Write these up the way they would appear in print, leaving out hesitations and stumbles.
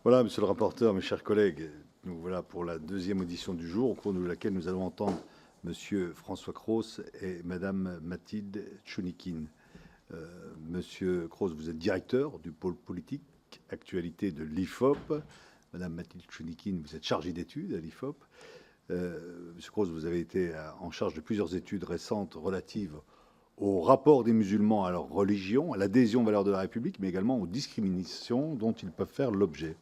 Voilà, monsieur le rapporteur, mes chers collègues, nous voilà pour la deuxième audition du jour, au cours de laquelle nous allons entendre monsieur François Cros et madame Mathilde Tchounikin. Monsieur Cros, vous êtes directeur du pôle politique actualité de l'IFOP. Madame Mathilde Tchounikin, vous êtes chargée d'études à l'IFOP. Monsieur Cros, vous avez été en charge de plusieurs études récentes relatives au rapport des musulmans à leur religion, à l'adhésion aux valeurs de la République, mais également aux discriminations dont ils peuvent faire l'objet.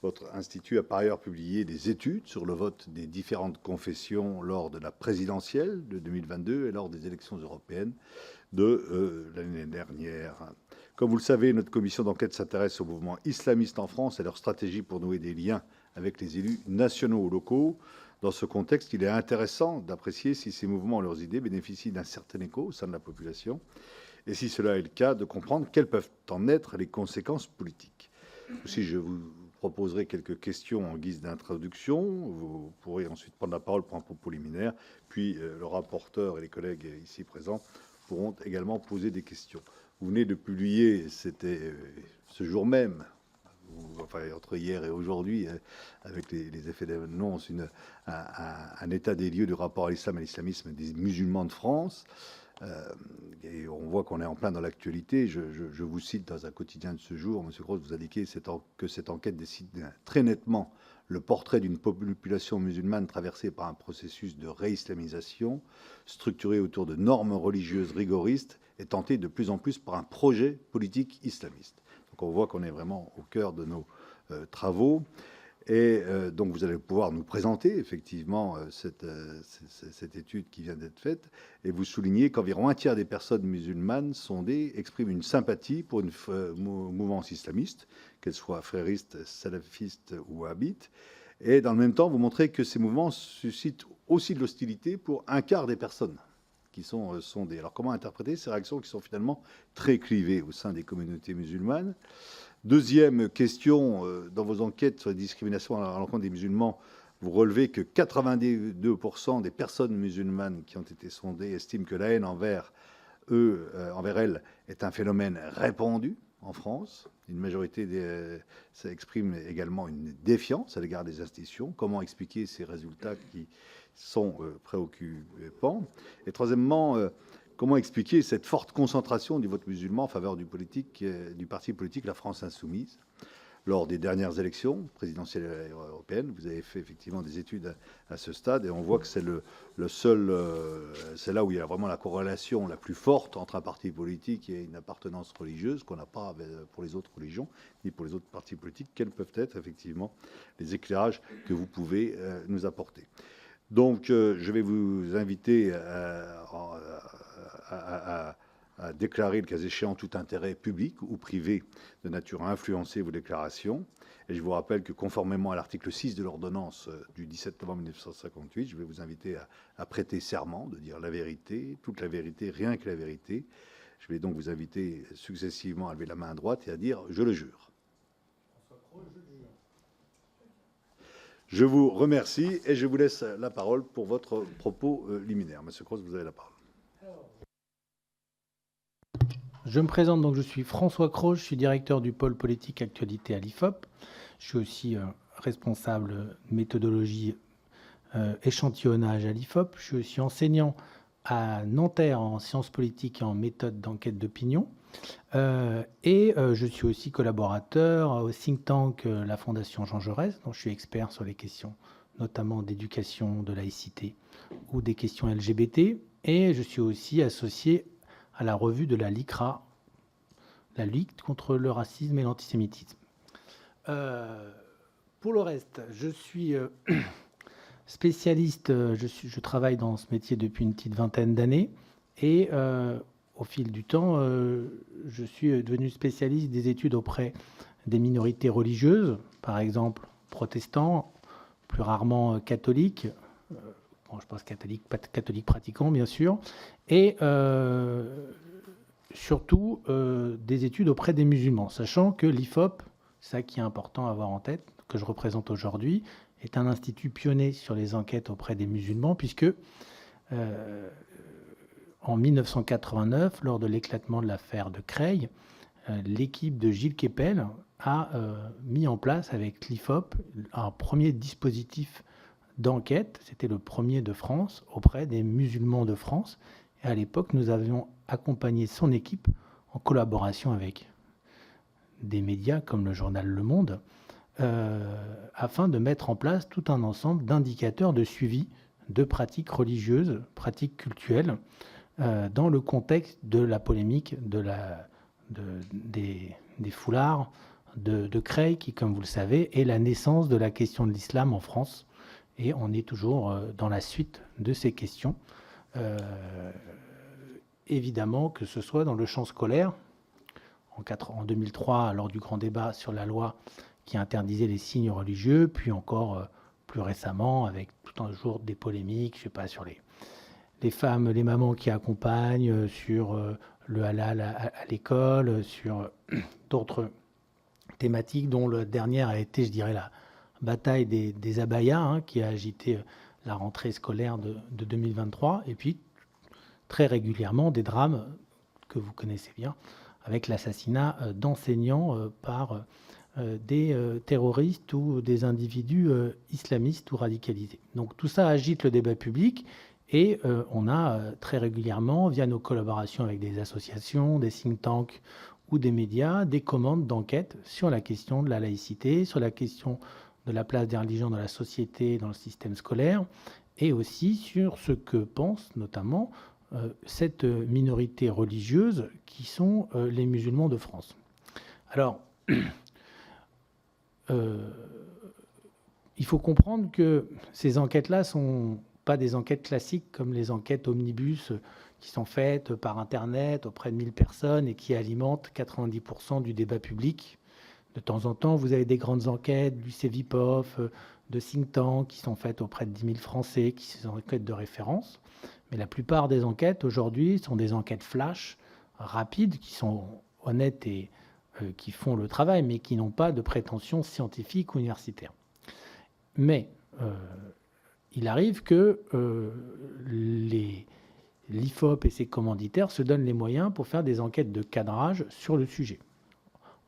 Votre institut a par ailleurs publié des études sur le vote des différentes confessions lors de la présidentielle de 2022 et lors des élections européennes de l'année dernière. Comme vous le savez, notre commission d'enquête s'intéresse au mouvement islamiste en France et leur stratégie pour nouer des liens avec les élus nationaux ou locaux. Dans ce contexte, il est intéressant d'apprécier si ces mouvements et leurs idées bénéficient d'un certain écho au sein de la population et si cela est le cas, de comprendre quelles peuvent en être les conséquences politiques. Aussi, je vous proposerai quelques questions en guise d'introduction. Vous pourrez ensuite prendre la parole pour un propos liminaire. Puis le rapporteur et les collègues ici présents pourront également poser des questions. Vous venez de publier, c'était ce jour même, enfin entre hier et aujourd'hui, avec les effets d'annonce, un état des lieux du rapport à l'islam et à l'islamisme des musulmans de France. Et on voit qu'on est en plein dans l'actualité. Je vous cite dans un quotidien de ce jour, Monsieur Cros, vous indiquez que cette enquête dessine très nettement le portrait d'une population musulmane traversée par un processus de réislamisation, structuré autour de normes religieuses rigoristes et tentée de plus en plus par un projet politique islamiste. Donc on voit qu'on est vraiment au cœur de nos travaux. Et donc vous allez pouvoir nous présenter effectivement cette étude qui vient d'être faite et vous soulignez qu'environ un tiers des personnes musulmanes sondées expriment une sympathie pour une mouvance islamiste, qu'elle soit frériste, salafiste ou wahhabite. Et dans le même temps, vous montrez que ces mouvements suscitent aussi de l'hostilité pour un quart des personnes qui sont sondées. Alors comment interpréter ces réactions qui sont finalement très clivées au sein des communautés musulmanes ? Deuxième question, dans vos enquêtes sur la discrimination à l'encontre des musulmans, vous relevez que 82% des personnes musulmanes qui ont été sondées estiment que la haine envers elles, est un phénomène répandu en France. Une majorité ça exprime également une défiance à l'égard des institutions. Comment expliquer ces résultats qui sont préoccupants? Et troisièmement, comment expliquer cette forte concentration du vote musulman en faveur du parti politique La France Insoumise? Lors des dernières élections présidentielles et européennes, vous avez fait effectivement des études à ce stade et on voit que c'est c'est là où il y a vraiment la corrélation la plus forte entre un parti politique et une appartenance religieuse qu'on n'a pas pour les autres religions ni pour les autres partis politiques. Quels peuvent être effectivement les éclairages que vous pouvez nous apporter? Donc, je vais vous inviter à déclarer, le cas échéant, tout intérêt public ou privé de nature à influencer vos déclarations. Et je vous rappelle que, conformément à l'article 6 de l'ordonnance du 17 novembre 1958, je vais vous inviter à prêter serment, de dire la vérité, toute la vérité, rien que la vérité. Je vais donc vous inviter successivement à lever la main droite et à dire « je le jure ». Je vous remercie et je vous laisse la parole pour votre propos liminaire. Monsieur Cros, vous avez la parole. Je me présente, donc je suis François Cros, je suis directeur du pôle politique actualité à l'IFOP. Je suis aussi responsable méthodologie échantillonnage à l'IFOP. Je suis aussi enseignant à Nanterre en sciences politiques et en méthode d'enquête d'opinion. Je suis aussi collaborateur au think tank la Fondation Jean Jaurès, dont je suis expert sur les questions notamment d'éducation, de laïcité ou des questions LGBT. Et je suis aussi associé à la revue de la LICRA, la lutte contre le racisme et l'antisémitisme. Pour le reste, je suis spécialiste, je travaille dans ce métier depuis une petite vingtaine d'années et au fil du temps, je suis devenu spécialiste des études auprès des minorités religieuses, par exemple protestants, plus rarement catholiques, je pense catholiques pratiquants bien sûr, et surtout des études auprès des musulmans, sachant que l'IFOP, ça qui est important à avoir en tête, que je représente aujourd'hui, est un institut pionnier sur les enquêtes auprès des musulmans, puisque en 1989, lors de l'éclatement de l'affaire de Creil, l'équipe de Gilles Kepel a mis en place avec l'IFOP un premier dispositif d'enquête. C'était le premier de France auprès des musulmans de France. Et à l'époque, nous avions accompagné son équipe en collaboration avec des médias comme le journal Le Monde, afin de mettre en place tout un ensemble d'indicateurs de suivi de pratiques religieuses, pratiques cultuelles, dans le contexte de la polémique des foulards de Creil, qui, comme vous le savez, est la naissance de la question de l'islam en France. Et on est toujours dans la suite de ces questions. Évidemment, que ce soit dans le champ scolaire, en 2003, lors du grand débat sur la loi qui interdisait les signes religieux, puis encore plus récemment, avec tout un jour des polémiques, je ne sais pas, sur les femmes, les mamans qui accompagnent, sur le halal à l'école, sur d'autres thématiques, dont la dernière a été, je dirais, la bataille des abayas, qui a agité la rentrée scolaire de 2023, et puis très régulièrement des drames que vous connaissez bien, avec l'assassinat d'enseignants par des terroristes ou des individus islamistes ou radicalisés. Donc tout ça agite le débat public, et on a très régulièrement, via nos collaborations avec des associations, des think tanks ou des médias, des commandes d'enquête sur la question de la laïcité, sur la question de la place des religions dans la société, dans le système scolaire, et aussi sur ce que pensent notamment cette minorité religieuse qui sont les musulmans de France. Alors, il faut comprendre que ces enquêtes-là ne sont pas des enquêtes classiques comme les enquêtes omnibus qui sont faites par Internet auprès de 1000 personnes et qui alimentent 90% du débat public. De temps en temps, vous avez des grandes enquêtes du CEVIPOF, de think tanks qui sont faites auprès de 10 000 Français, qui sont des enquêtes de référence. Mais la plupart des enquêtes aujourd'hui sont des enquêtes flash, rapides, qui sont honnêtes et qui font le travail, mais qui n'ont pas de prétention scientifique ou universitaire. Mais il arrive que l'IFOP et ses commanditaires se donnent les moyens pour faire des enquêtes de cadrage sur le sujet.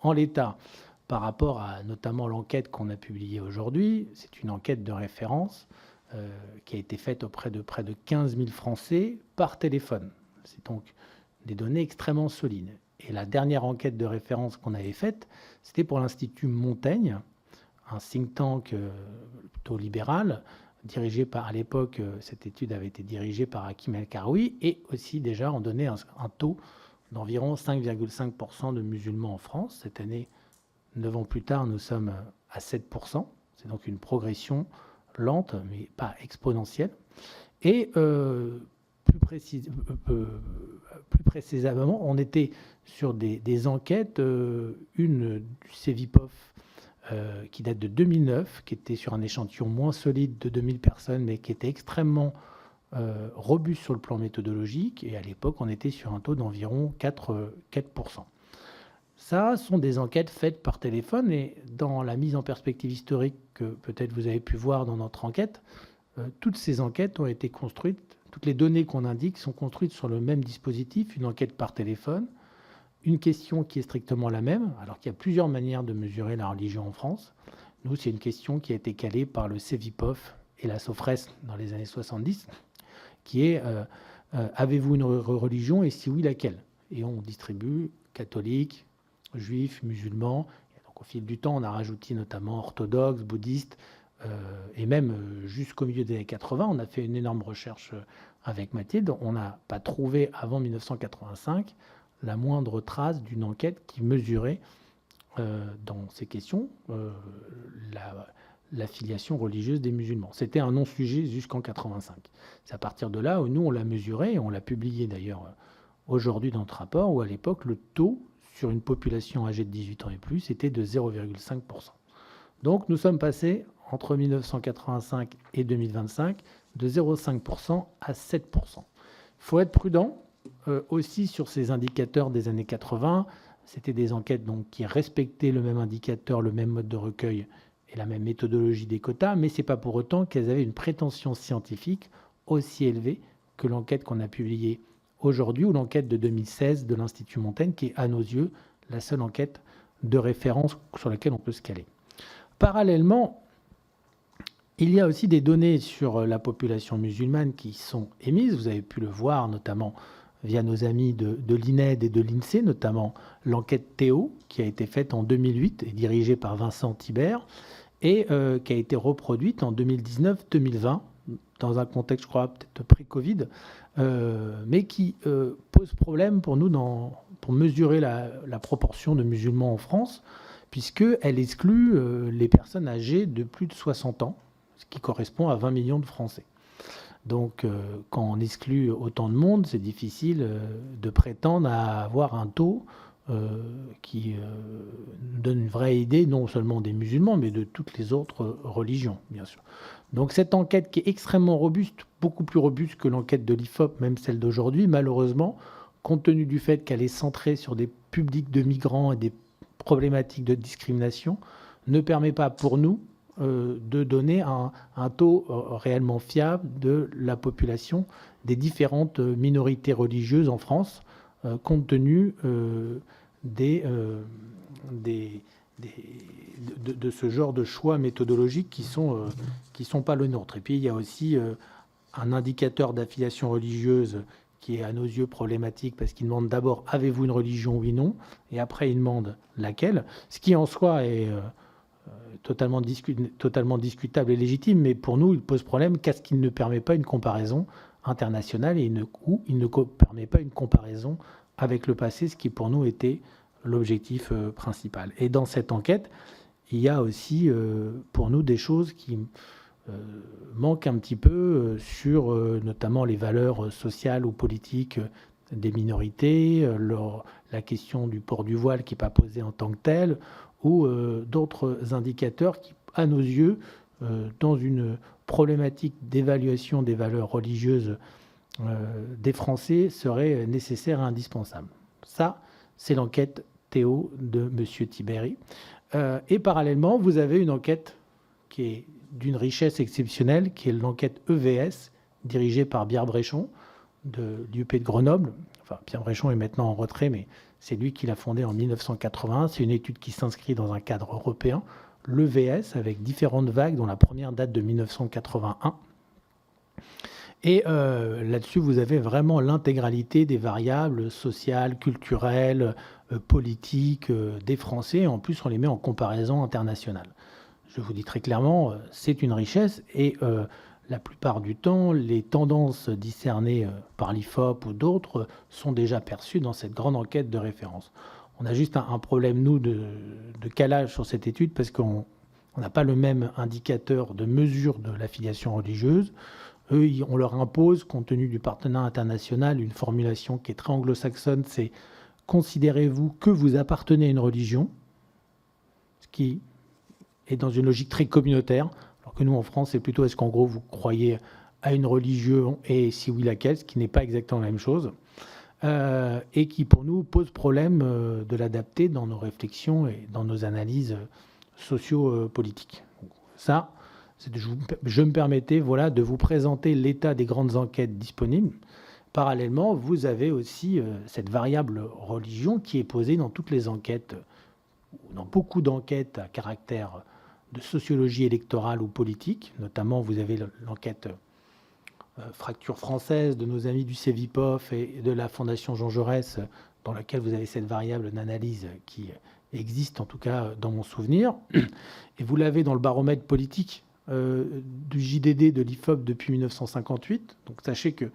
En l'état, par rapport à notamment l'enquête qu'on a publiée aujourd'hui, c'est une enquête de référence qui a été faite auprès de près de 15 000 Français par téléphone. C'est donc des données extrêmement solides. Et la dernière enquête de référence qu'on avait faite, c'était pour l'Institut Montaigne, un think tank plutôt libéral, dirigé par, à l'époque, cette étude avait été dirigée par Hakim El-Karoui, et aussi déjà on donnait un taux d'environ 5,5% de musulmans en France. Cette année, 9 ans plus tard, nous sommes à 7%. C'est donc une progression lente, mais pas exponentielle. Et plus précisément, on était sur des enquêtes, une du CEVIPOF qui date de 2009, qui était sur un échantillon moins solide de 2000 personnes, mais qui était extrêmement robuste sur le plan méthodologique. Et à l'époque, on était sur un taux d'environ 4%. Ça sont des enquêtes faites par téléphone, et dans la mise en perspective historique que peut-être vous avez pu voir dans notre enquête, toutes ces enquêtes ont été construites, toutes les données qu'on indique sont construites sur le même dispositif, une enquête par téléphone, une question qui est strictement la même, alors qu'il y a plusieurs manières de mesurer la religion en France. Nous, c'est une question qui a été calée par le CEVIPOF et la SOFRES dans les années 70, qui est avez-vous une religion, et si oui, laquelle? Et on distribue catholiques, juifs, musulmans. Et donc, au fil du temps, on a rajouté notamment orthodoxes, bouddhistes, et même jusqu'au milieu des années 80, on a fait une énorme recherche avec Mathilde. On n'a pas trouvé, avant 1985, la moindre trace d'une enquête qui mesurait dans ces questions l'affiliation religieuse des musulmans. C'était un non-sujet jusqu'en 85. C'est à partir de là où nous, on l'a mesuré, et on l'a publié d'ailleurs aujourd'hui dans notre rapport, où à l'époque, le taux sur une population âgée de 18 ans et plus était de 0,5%. Donc nous sommes passés, entre 1985 et 2025, de 0,5% à 7%. Il faut être prudent aussi sur ces indicateurs des années 80. C'était des enquêtes donc, qui respectaient le même indicateur, le même mode de recueil et la même méthodologie des quotas, mais ce n'est pas pour autant qu'elles avaient une prétention scientifique aussi élevée que l'enquête qu'on a publiée aujourd'hui, ou l'enquête de 2016 de l'Institut Montaigne, qui est à nos yeux la seule enquête de référence sur laquelle on peut se caler. Parallèlement, il y a aussi des données sur la population musulmane qui sont émises. Vous avez pu le voir notamment via nos amis de l'INED et de l'INSEE, notamment l'enquête Théo, qui a été faite en 2008 et dirigée par Vincent Thibert, et qui a été reproduite en 2019-2020, dans un contexte, je crois, peut-être pré-Covid, mais qui pose problème pour nous pour mesurer la proportion de musulmans en France, puisqu'elle exclut les personnes âgées de plus de 60 ans, ce qui correspond à 20 millions de Français. Donc, quand on exclut autant de monde, c'est difficile de prétendre à avoir un taux qui donne une vraie idée, non seulement des musulmans, mais de toutes les autres religions, bien sûr. Donc, cette enquête qui est extrêmement robuste, beaucoup plus robuste que l'enquête de l'IFOP, même celle d'aujourd'hui, malheureusement, compte tenu du fait qu'elle est centrée sur des publics de migrants et des problématiques de discrimination, ne permet pas pour nous de donner un taux réellement fiable de la population des différentes minorités religieuses en France, compte tenu de ce genre de choix méthodologiques qui sont pas le nôtre. Et puis il y a aussi un indicateur d'affiliation religieuse qui est à nos yeux problématique parce qu'il demande d'abord avez-vous une religion oui non, et après il demande laquelle, ce qui en soi est totalement discutable et légitime, mais pour nous, il pose problème parce qu'il ne permet pas une comparaison internationale ou il ne permet pas une comparaison avec le passé, ce qui pour nous était l'objectif principal. Et dans cette enquête, il y a aussi pour nous des choses qui manquent un petit peu sur notamment les valeurs sociales ou politiques des minorités, la question du port du voile qui n'est pas posée en tant que telle, ou d'autres indicateurs qui, à nos yeux, dans une problématique d'évaluation des valeurs religieuses des Français, seraient nécessaires et indispensables. Ça, c'est l'enquête Théo de M. Thibéry. Et parallèlement, vous avez une enquête qui est d'une richesse exceptionnelle, qui est l'enquête EVS, dirigée par Pierre Bréchon, de l'UP de Grenoble. Enfin, Pierre Bréchon est maintenant en retrait, mais c'est lui qui l'a fondée en 1981. C'est une étude qui s'inscrit dans un cadre européen, l'EVS, avec différentes vagues, dont la première date de 1981. Et là-dessus, vous avez vraiment l'intégralité des variables sociales, culturelles, politiques des Français. En plus, on les met en comparaison internationale. Je vous dis très clairement, c'est une richesse et la plupart du temps, les tendances discernées par l'IFOP ou d'autres sont déjà perçues dans cette grande enquête de référence. On a juste un problème, nous, de calage sur cette étude parce qu'on n'a pas le même indicateur de mesure de l'affiliation religieuse. Eux, on leur impose, compte tenu du partenariat international, une formulation qui est très anglo-saxonne, c'est « considérez-vous que vous appartenez à une religion ?» ce qui est dans une logique très communautaire. Alors que nous, en France, c'est plutôt est-ce qu'en gros, vous croyez à une religion et si oui, laquelle, ce qui n'est pas exactement la même chose, et qui, pour nous, pose problème de l'adapter dans nos réflexions et dans nos analyses socio-politiques. Ça, je me permettais de vous présenter l'état des grandes enquêtes disponibles. Parallèlement, vous avez aussi cette variable religion qui est posée dans toutes les enquêtes, dans beaucoup d'enquêtes à caractère de sociologie électorale ou politique. Notamment, vous avez l'enquête fracture française de nos amis du CEVIPOF et de la Fondation Jean Jaurès, dans laquelle vous avez cette variable d'analyse qui existe, en tout cas dans mon souvenir. Et vous l'avez dans le baromètre politique du JDD de l'IFOP depuis 1958. Donc sachez que,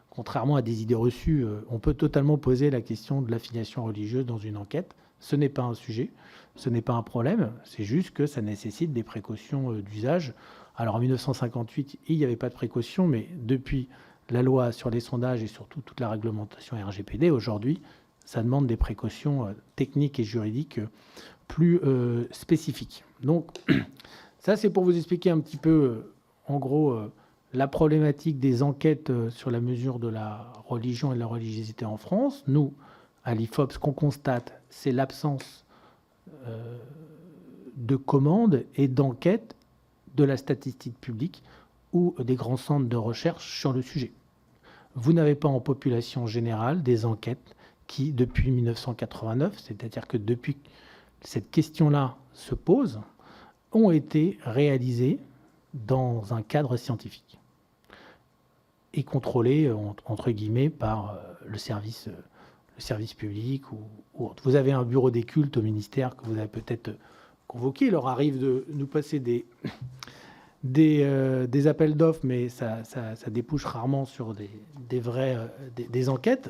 contrairement à des idées reçues, on peut totalement poser la question de l'affiliation religieuse dans une enquête. Ce n'est pas un sujet, ce n'est pas un problème, c'est juste que ça nécessite des précautions d'usage. Alors en 1958, il n'y avait pas de précautions, mais depuis la loi sur les sondages et surtout toute la réglementation RGPD, aujourd'hui, ça demande des précautions techniques et juridiques plus spécifiques. Donc ça, c'est pour vous expliquer un petit peu, en gros, la problématique des enquêtes sur la mesure de la religion et de la religiosité en France. Nous, à l'IFOP, ce qu'on constate, c'est l'absence de commandes et d'enquêtes de la statistique publique ou des grands centres de recherche sur le sujet. Vous n'avez pas en population générale des enquêtes qui, depuis 1989, c'est-à-dire que depuis que cette question-là se pose, ont été réalisés dans un cadre scientifique et contrôlés, entre guillemets, par le service public ou autre. Vous avez un bureau des cultes au ministère que vous avez peut-être convoqué. Il leur arrive de nous passer des appels d'offres, mais ça débouche rarement sur des enquêtes.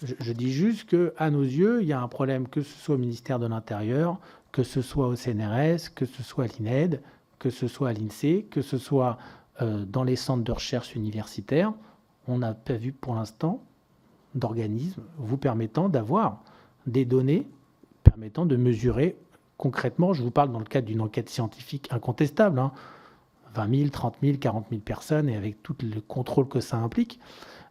Je dis juste qu'à nos yeux, il y a un problème, que ce soit au ministère de l'Intérieur, que ce soit au CNRS, que ce soit à l'INED, que ce soit à l'INSEE, que ce soit dans les centres de recherche universitaires. On n'a pas vu pour l'instant d'organismes vous permettant d'avoir des données permettant de mesurer concrètement, je vous parle dans le cadre d'une enquête scientifique incontestable, 20 000, 30 000, 40 000 personnes et avec tout le contrôle que ça implique,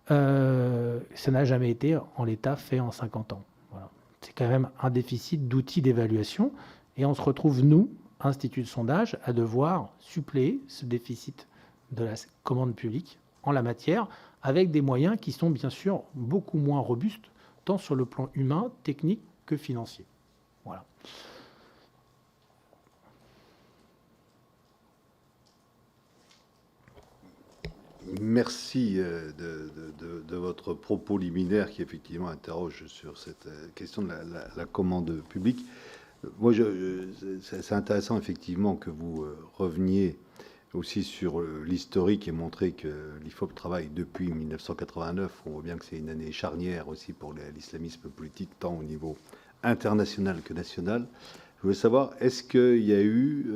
ça n'a jamais été en l'état fait en 50 ans. Voilà. C'est quand même un déficit d'outils d'évaluation et on se retrouve, nous, Institut de sondage, à devoir suppléer ce déficit de la commande publique en la matière avec des moyens qui sont bien sûr beaucoup moins robustes, tant sur le plan humain, technique que financier. Voilà. Merci de votre propos liminaire qui effectivement interroge sur cette question de la commande publique. Moi, c'est intéressant effectivement que vous reveniez aussi sur l'historique et montrer que l'IFOP travaille depuis 1989. On voit bien que c'est une année charnière aussi pour l'islamisme politique, tant au niveau international que national. Je voulais savoir, est-ce qu'il y a eu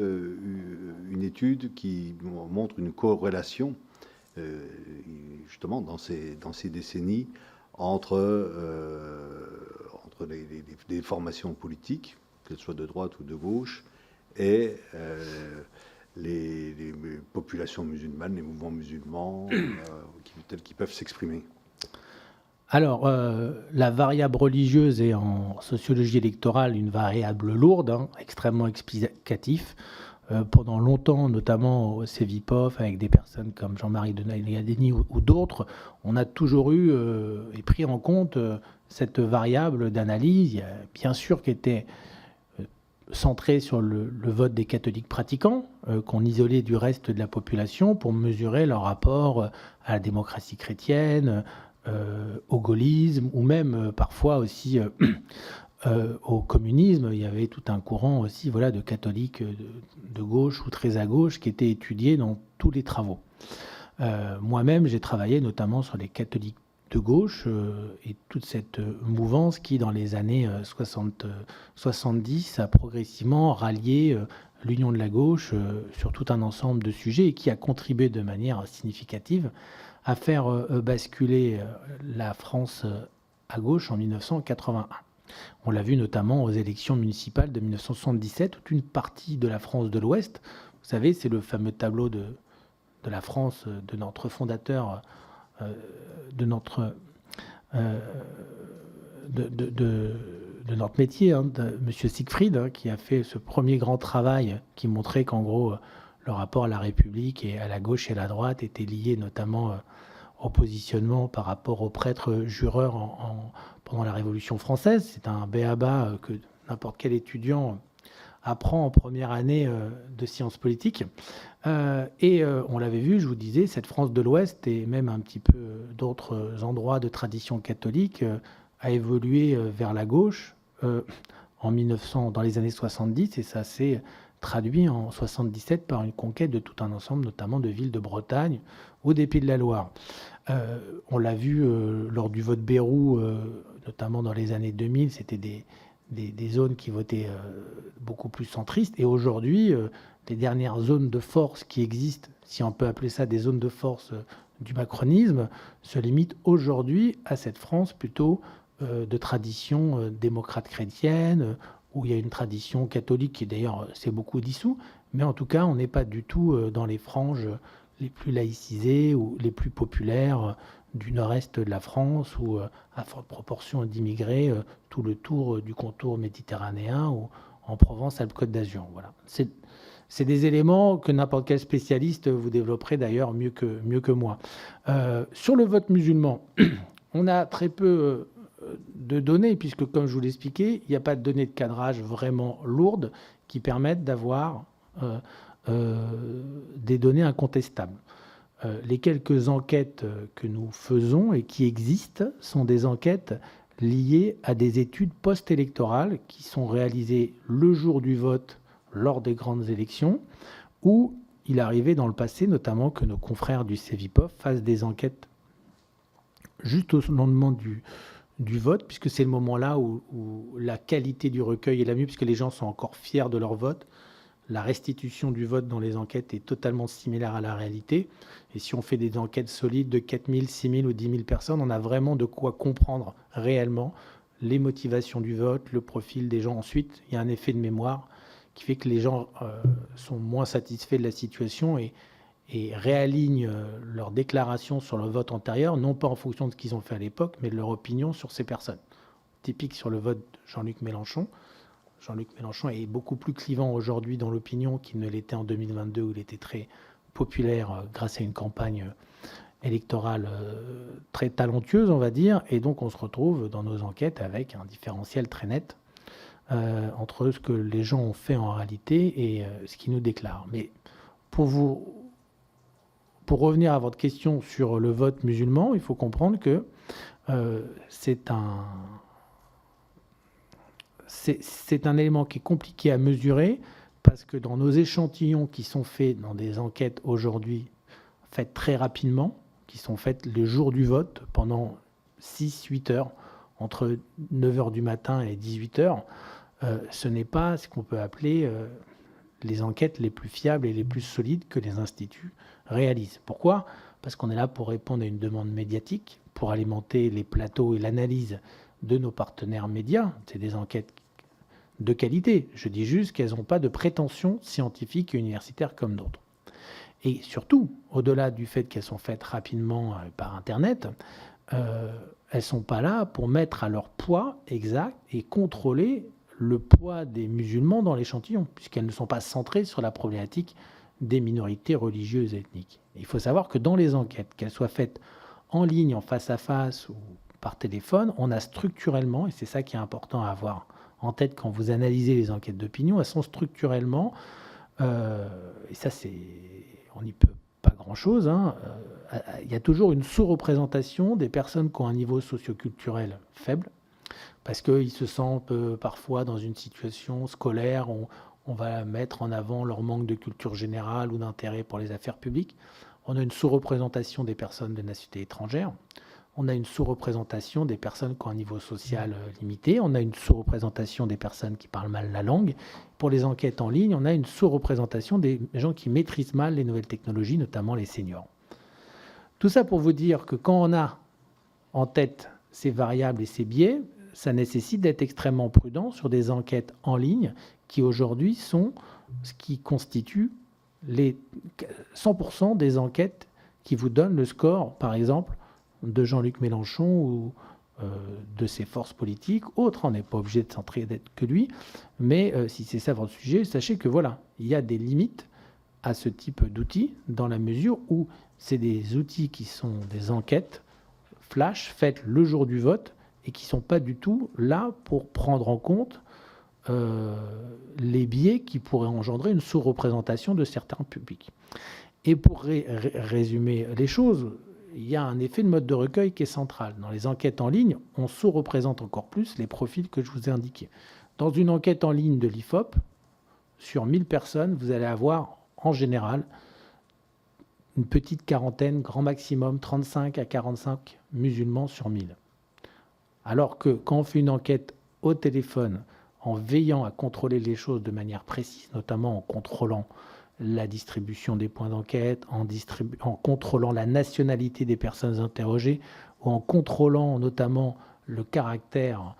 une étude qui montre une corrélation justement dans ces décennies entre des formations politiques, qu'elles soient de droite ou de gauche, et les populations musulmanes, les mouvements musulmans tels qu'ils peuvent s'exprimer? Alors, la variable religieuse est en sociologie électorale une variable lourde, extrêmement explicatif. Pendant longtemps, notamment au CEVIPOF, avec des personnes comme Jean-Marie Denayadeni ou d'autres, on a toujours eu et pris en compte cette variable d'analyse, bien sûr, qui était centrée sur le vote des catholiques pratiquants, qu'on isolait du reste de la population pour mesurer leur rapport à la démocratie chrétienne, au gaullisme, ou même parfois aussi au communisme. Il y avait tout un courant aussi de catholiques de gauche ou très à gauche qui était étudié dans tous les travaux. Moi-même, j'ai travaillé notamment sur les catholiques de gauche et toute cette mouvance qui, dans les années 70, a progressivement rallié l'union de la gauche sur tout un ensemble de sujets et qui a contribué de manière significative à faire basculer la France à gauche en 1981. On l'a vu notamment aux élections municipales de 1977, où une partie de la France de l'Ouest, vous savez, c'est le fameux tableau de la France de notre fondateur, de notre métier, de M. Siegfried, qui a fait ce premier grand travail qui montrait qu'en gros, le rapport à la République et à la gauche et à la droite était lié notamment au positionnement par rapport aux prêtres jureurs pendant la Révolution française. C'est un b.a.-ba que n'importe quel étudiant apprend en première année de sciences politiques. Et on l'avait vu, je vous disais, cette France de l'Ouest et même un petit peu d'autres endroits de tradition catholique a évolué vers la gauche dans les années 70, et ça s'est traduit en 77 par une conquête de tout un ensemble, notamment de villes de Bretagne ou des Pays de la Loire. On l'a vu lors du vote Bayrou, notamment dans les années 2000, c'était des zones qui votaient beaucoup plus centristes. Et aujourd'hui, les dernières zones de force qui existent, si on peut appeler ça des zones de force du macronisme, se limitent aujourd'hui à cette France plutôt de tradition démocrate chrétienne, où il y a une tradition catholique qui d'ailleurs s'est beaucoup dissous, mais en tout cas on n'est pas du tout dans les franges les plus laïcisées ou les plus populaires du nord-est de la France, où à forte proportion d'immigrés tout le tour du contour méditerranéen ou en Provence-Alpes-Côte d'Azur. Voilà. C'est des éléments que n'importe quel spécialiste vous développerait d'ailleurs mieux que moi. Sur le vote musulman, on a très peu de données, puisque comme je vous l'expliquais, il n'y a pas de données de cadrage vraiment lourdes qui permettent d'avoir des données incontestables. Les quelques enquêtes que nous faisons et qui existent sont des enquêtes liées à des études post-électorales qui sont réalisées le jour du vote lors des grandes élections, où il arrivait dans le passé notamment que nos confrères du CEVIPOF fassent des enquêtes juste au lendemain du vote, puisque c'est le moment là où la qualité du recueil est la mieux, puisque les gens sont encore fiers de leur vote. La restitution du vote dans les enquêtes est totalement similaire à la réalité. Et si on fait des enquêtes solides de 4 000, 6 000 ou 10 000 personnes, on a vraiment de quoi comprendre réellement les motivations du vote, le profil des gens. Ensuite, il y a un effet de mémoire qui fait que les gens sont moins satisfaits de la situation et réalignent leur déclaration sur le vote antérieur, non pas en fonction de ce qu'ils ont fait à l'époque, mais de leur opinion sur ces personnes. Typique sur le vote de Jean-Luc Mélenchon. Jean-Luc Mélenchon est beaucoup plus clivant aujourd'hui dans l'opinion qu'il ne l'était en 2022, où il était très populaire grâce à une campagne électorale très talentueuse, on va dire. Et donc, on se retrouve dans nos enquêtes avec un différentiel très net entre ce que les gens ont fait en réalité et ce qu'ils nous déclarent. Mais pour revenir à votre question sur le vote musulman, il faut comprendre que c'est un élément qui est compliqué à mesurer parce que dans nos échantillons qui sont faits dans des enquêtes aujourd'hui faites très rapidement, qui sont faites le jour du vote pendant 6-8 heures, entre 9 heures du matin et 18 heures, ce n'est pas ce qu'on peut appeler les enquêtes les plus fiables et les plus solides que les instituts réalisent. Pourquoi ? Parce qu'on est là pour répondre à une demande médiatique, pour alimenter les plateaux et l'analyse de nos partenaires médias. C'est des enquêtes de qualité. Je dis juste qu'elles n'ont pas de prétention scientifique et universitaire comme d'autres. Et surtout, au-delà du fait qu'elles sont faites rapidement par Internet, elles ne sont pas là pour mettre à leur poids exact et contrôler le poids des musulmans dans l'échantillon, puisqu'elles ne sont pas centrées sur la problématique des minorités religieuses et ethniques. Et il faut savoir que dans les enquêtes, qu'elles soient faites en ligne, en face à face ou par téléphone, on a structurellement, et c'est ça qui est important à avoir en tête quand vous analysez les enquêtes d'opinion, elles sont structurellement, et ça on n'y peut pas grand-chose, il y a toujours une sous-représentation des personnes qui ont un niveau socioculturel faible, parce qu'ils se sentent parfois dans une situation scolaire où on va mettre en avant leur manque de culture générale ou d'intérêt pour les affaires publiques. On a une sous-représentation des personnes de nationalité étrangère. On a une sous-représentation des personnes qui ont un niveau social limité. On a une sous-représentation des personnes qui parlent mal la langue. Pour les enquêtes en ligne, on a une sous-représentation des gens qui maîtrisent mal les nouvelles technologies, notamment les seniors. Tout ça pour vous dire que quand on a en tête ces variables et ces biais, ça nécessite d'être extrêmement prudent sur des enquêtes en ligne qui aujourd'hui sont ce qui constitue les 100% des enquêtes qui vous donnent le score, par exemple, de Jean-Luc Mélenchon ou de ses forces politiques. Autres, on n'est pas obligé de centrer d'être que lui, mais si c'est ça votre sujet, sachez que voilà, il y a des limites à ce type d'outils dans la mesure où c'est des outils qui sont des enquêtes flash faites le jour du vote et qui ne sont pas du tout là pour prendre en compte les biais qui pourraient engendrer une sous-représentation de certains publics. Et pour résumer les choses, il y a un effet de mode de recueil qui est central. Dans les enquêtes en ligne, on sous-représente encore plus les profils que je vous ai indiqués. Dans une enquête en ligne de l'IFOP, sur 1000 personnes, vous allez avoir en général une petite quarantaine, grand maximum 35 à 45 musulmans sur 1000. Alors que quand on fait une enquête au téléphone, en veillant à contrôler les choses de manière précise, notamment en contrôlant la distribution des points d'enquête, en contrôlant la nationalité des personnes interrogées, ou en contrôlant notamment le caractère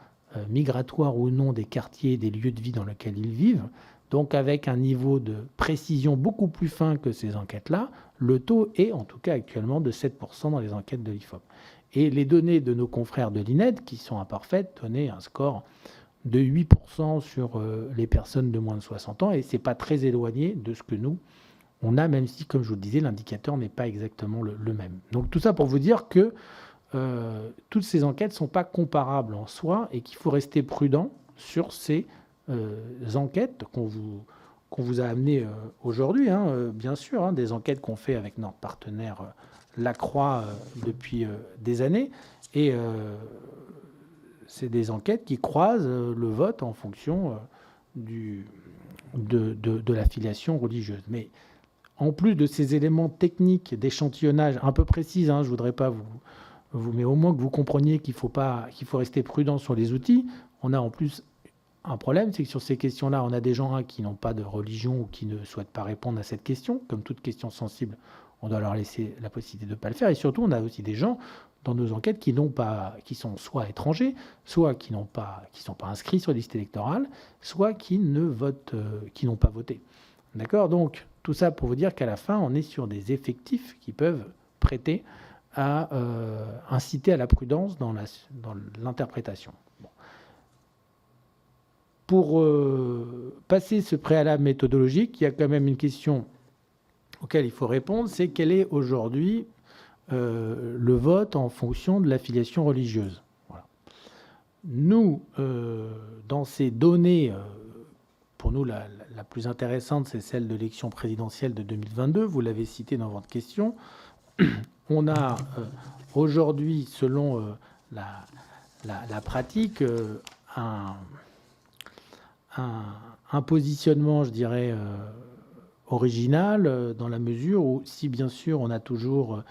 migratoire ou non des quartiers, des lieux de vie dans lesquels ils vivent, donc avec un niveau de précision beaucoup plus fin que ces enquêtes-là, le taux est en tout cas actuellement de 7% dans les enquêtes de l'IFOP. Et les données de nos confrères de l'INED, qui sont imparfaites, donnaient un score de 8% sur les personnes de moins de 60 ans, et ce n'est pas très éloigné de ce que nous, on a, même si, comme je vous le disais, l'indicateur n'est pas exactement le même. Donc tout ça pour vous dire que toutes ces enquêtes ne sont pas comparables en soi et qu'il faut rester prudent sur ces enquêtes qu'on vous a amenées aujourd'hui, bien sûr, des enquêtes qu'on fait avec notre partenaire Lacroix depuis des années. Et c'est des enquêtes qui croisent le vote en fonction de l'affiliation religieuse. Mais en plus de ces éléments techniques d'échantillonnage un peu précis, je ne voudrais pas mais au moins que vous compreniez qu'il faut rester prudent sur les outils, on a en plus un problème, c'est que sur ces questions-là, on a des gens qui n'ont pas de religion ou qui ne souhaitent pas répondre à cette question. Comme toute question sensible, on doit leur laisser la possibilité de ne pas le faire. Et surtout, on a aussi des gens dans nos enquêtes qui sont soit étrangers, soit qui ne sont pas inscrits sur la liste électorale, soit qui n'ont pas voté. D'accord ? Donc, tout ça pour vous dire qu'à la fin, on est sur des effectifs qui peuvent prêter à inciter à la prudence dans l'interprétation. Bon. Pour passer ce préalable méthodologique, il y a quand même une question auquel il faut répondre, c'est quel est aujourd'hui le vote en fonction de l'affiliation religieuse. Voilà. Nous, dans ces données, pour nous, la plus intéressante, c'est celle de l'élection présidentielle de 2022. Vous l'avez cité dans votre question. On a aujourd'hui, selon la pratique, un positionnement, je dirais, original, dans la mesure où, si bien sûr on a toujours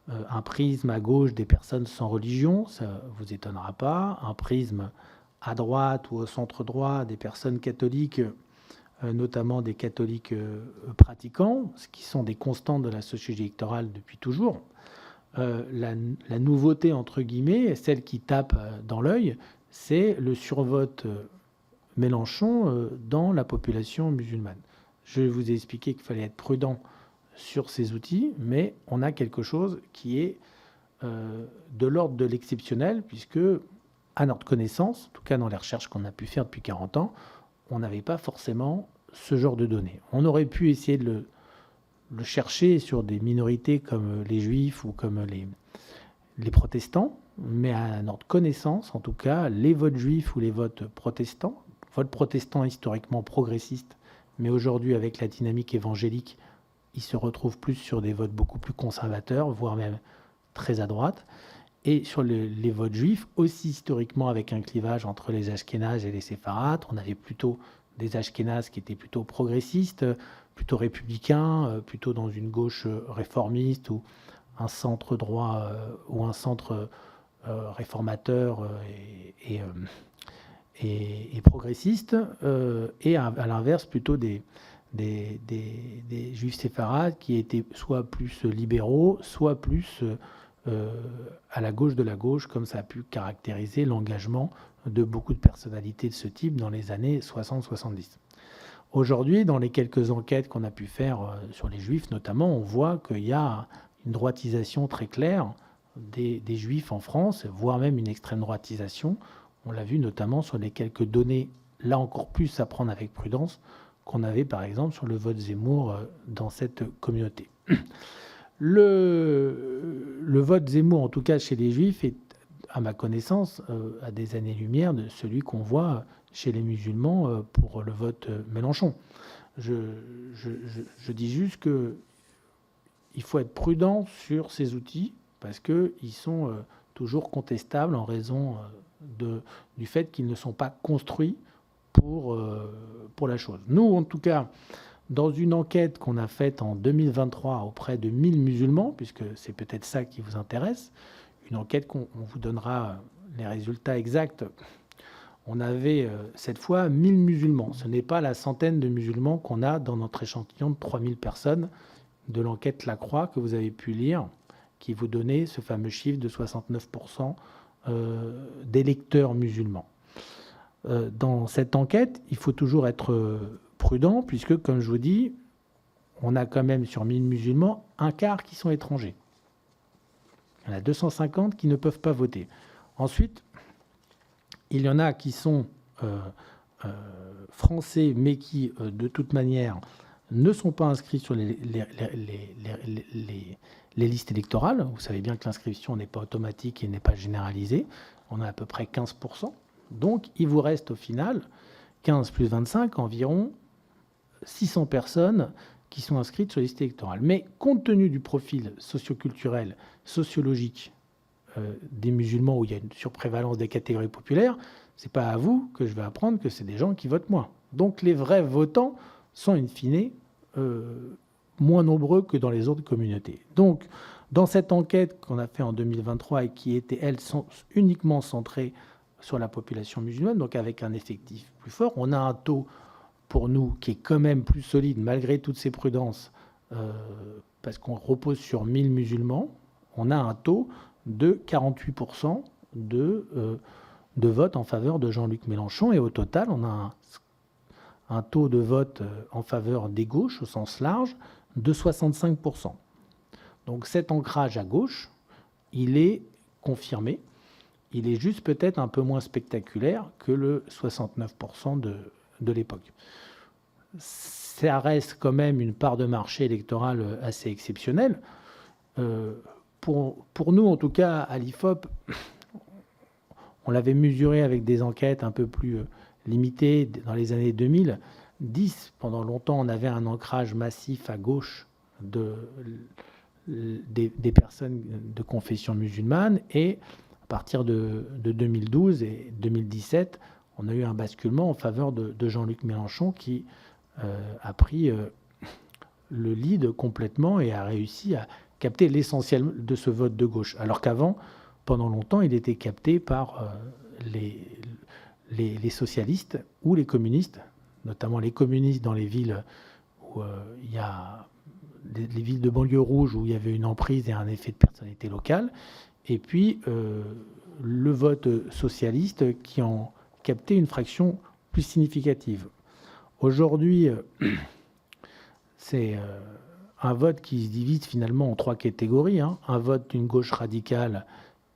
un prisme à gauche des personnes sans religion, ça ne vous étonnera pas, un prisme à droite ou au centre droit des personnes catholiques, notamment des catholiques pratiquants, ce qui sont des constantes de la sociologie électorale depuis toujours. La nouveauté, entre guillemets, celle qui tape dans l'œil, c'est le survote Mélenchon dans la population musulmane. Je vous ai expliqué qu'il fallait être prudent sur ces outils, mais on a quelque chose qui est de l'ordre de l'exceptionnel, puisque, à notre connaissance, en tout cas dans les recherches qu'on a pu faire depuis 40 ans, on n'avait pas forcément ce genre de données. On aurait pu essayer de le chercher sur des minorités comme les juifs ou comme les protestants, mais à notre connaissance, en tout cas, les votes juifs ou les votes protestants historiquement progressistes, mais aujourd'hui, avec la dynamique évangélique, ils se retrouvent plus sur des votes beaucoup plus conservateurs, voire même très à droite. Et sur les votes juifs, aussi historiquement avec un clivage entre les Ashkénazes et les Séfarades, on avait plutôt des Ashkénazes qui étaient plutôt progressistes, plutôt républicains, plutôt dans une gauche réformiste ou un centre droit ou un centre réformateur et progressiste, et à l'inverse plutôt des juifs séfarades qui étaient soit plus libéraux, soit plus à la gauche de la gauche, comme ça a pu caractériser l'engagement de beaucoup de personnalités de ce type dans les années 60-70. Aujourd'hui, dans les quelques enquêtes qu'on a pu faire sur les juifs notamment, on voit qu'il y a une droitisation très claire des juifs en France, voire même une extrême droitisation. On l'a vu notamment sur les quelques données, là encore plus à prendre avec prudence, qu'on avait par exemple sur le vote Zemmour dans cette communauté. Le vote Zemmour, en tout cas chez les Juifs, est, à ma connaissance, à des années-lumière de celui qu'on voit chez les musulmans pour le vote Mélenchon. Je dis juste qu'il faut être prudent sur ces outils parce qu'ils sont toujours contestables en raison du fait qu'ils ne sont pas construits pour la chose. Nous, en tout cas, dans une enquête qu'on a faite en 2023 auprès de 1000 musulmans, puisque c'est peut-être ça qui vous intéresse, une enquête qu'on vous donnera les résultats exacts, on avait cette fois 1000 musulmans. Ce n'est pas la centaine de musulmans qu'on a dans notre échantillon de 3000 personnes de l'enquête Lacroix que vous avez pu lire, qui vous donnait ce fameux chiffre de 69% d'électeurs musulmans. Dans cette enquête, il faut toujours être prudent, puisque, comme je vous dis, on a quand même sur 1000 musulmans, un quart qui sont étrangers. Il y en a 250 qui ne peuvent pas voter. Ensuite, il y en a qui sont français, mais qui, de toute manière, ne sont pas inscrits sur les listes électorales. Vous savez bien que l'inscription n'est pas automatique et n'est pas généralisée. On a à peu près 15%. Donc, il vous reste au final 15 plus 25, environ 600 personnes qui sont inscrites sur les listes électorales. Mais compte tenu du profil socioculturel, sociologique des musulmans, où il y a une surprévalence des catégories populaires, c'est pas à vous que je vais apprendre que c'est des gens qui votent moins. Donc les vrais votants sont in fine moins nombreux que dans les autres communautés. Donc dans cette enquête qu'on a fait en 2023 et qui était, elle, uniquement centrée sur la population musulmane, donc avec un effectif plus fort, on a un taux pour nous qui est quand même plus solide malgré toutes ces prudences, parce qu'on repose sur 1000 musulmans, on a un taux de 48% de vote en faveur de Jean-Luc Mélenchon, et au total on a un taux de vote en faveur des gauches au sens large de 65%. Donc cet ancrage à gauche, il est confirmé, il est juste peut-être un peu moins spectaculaire que le 69% de l'époque. Ça reste quand même une part de marché électorale assez exceptionnelle. Pour nous, en tout cas, à l'IFOP, on l'avait mesuré avec des enquêtes un peu plus limitées dans les années 2010. Pendant longtemps, on avait un ancrage massif à gauche des personnes de confession musulmane, et à partir de 2012 et 2017, on a eu un basculement en faveur de Jean-Luc Mélenchon qui a pris le lead complètement et a réussi à capter l'essentiel de ce vote de gauche. Alors qu'avant, pendant longtemps, il était capté par les socialistes ou les communistes, notamment les communistes dans les villes où il y a les villes de banlieue rouge où il y avait une emprise et un effet de personnalité locale, et puis le vote socialiste qui en captait une fraction plus significative. Aujourd'hui, c'est un vote qui se divise finalement en trois catégories. Un vote d'une gauche radicale,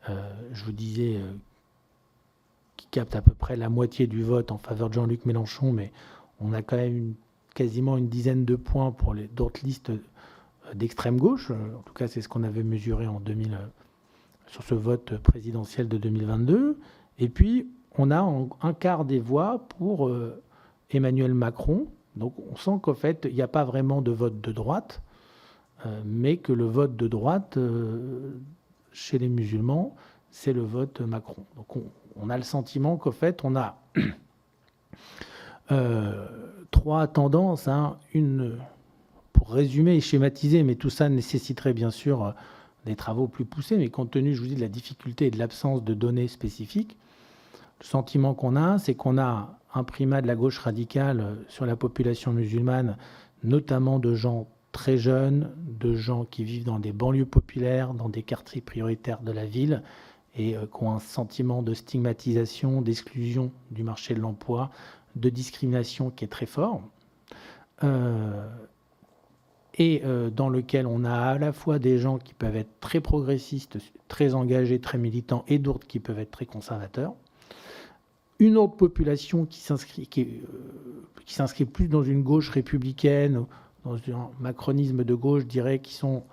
je vous disais, qui capte à peu près la moitié du vote en faveur de Jean-Luc Mélenchon, mais on a quand même quasiment une dizaine de points pour d'autres listes d'extrême gauche. En tout cas, c'est ce qu'on avait mesuré en 2000 sur ce vote présidentiel de 2022. Et puis, on a un quart des voix pour Emmanuel Macron. Donc, on sent qu'en fait, il n'y a pas vraiment de vote de droite, mais que le vote de droite, chez les musulmans, c'est le vote Macron. Donc, on a le sentiment qu'en fait, on a trois tendances. Pour résumer et schématiser, mais tout ça nécessiterait bien sûr des travaux plus poussés, mais compte tenu, je vous dis, de la difficulté et de l'absence de données spécifiques, le sentiment qu'on a, c'est qu'on a un primat de la gauche radicale sur la population musulmane, notamment de gens très jeunes, de gens qui vivent dans des banlieues populaires, dans des quartiers prioritaires de la ville, et qui ont un sentiment de stigmatisation, d'exclusion du marché de l'emploi, de discrimination qui est très fort. Et dans lequel on a à la fois des gens qui peuvent être très progressistes, très engagés, très militants, et d'autres qui peuvent être très conservateurs. Une autre population qui s'inscrit plus dans une gauche républicaine, dans un macronisme de gauche, je dirais, qui sont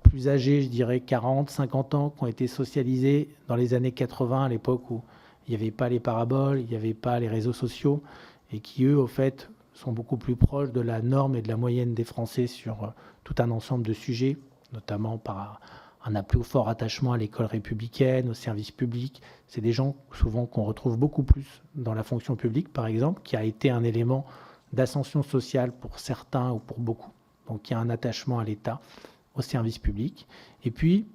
plus âgés, je dirais 40, 50 ans, qui ont été socialisés dans les années 80, à l'époque où il n'y avait pas les paraboles, il n'y avait pas les réseaux sociaux, et qui, eux, au fait, sont beaucoup plus proches de la norme et de la moyenne des Français sur tout un ensemble de sujets, notamment par un plus fort attachement à l'école républicaine, au service public. C'est des gens souvent qu'on retrouve beaucoup plus dans la fonction publique, par exemple, qui a été un élément d'ascension sociale pour certains ou pour beaucoup. Donc il y a un attachement à l'État, au service public. Et puis,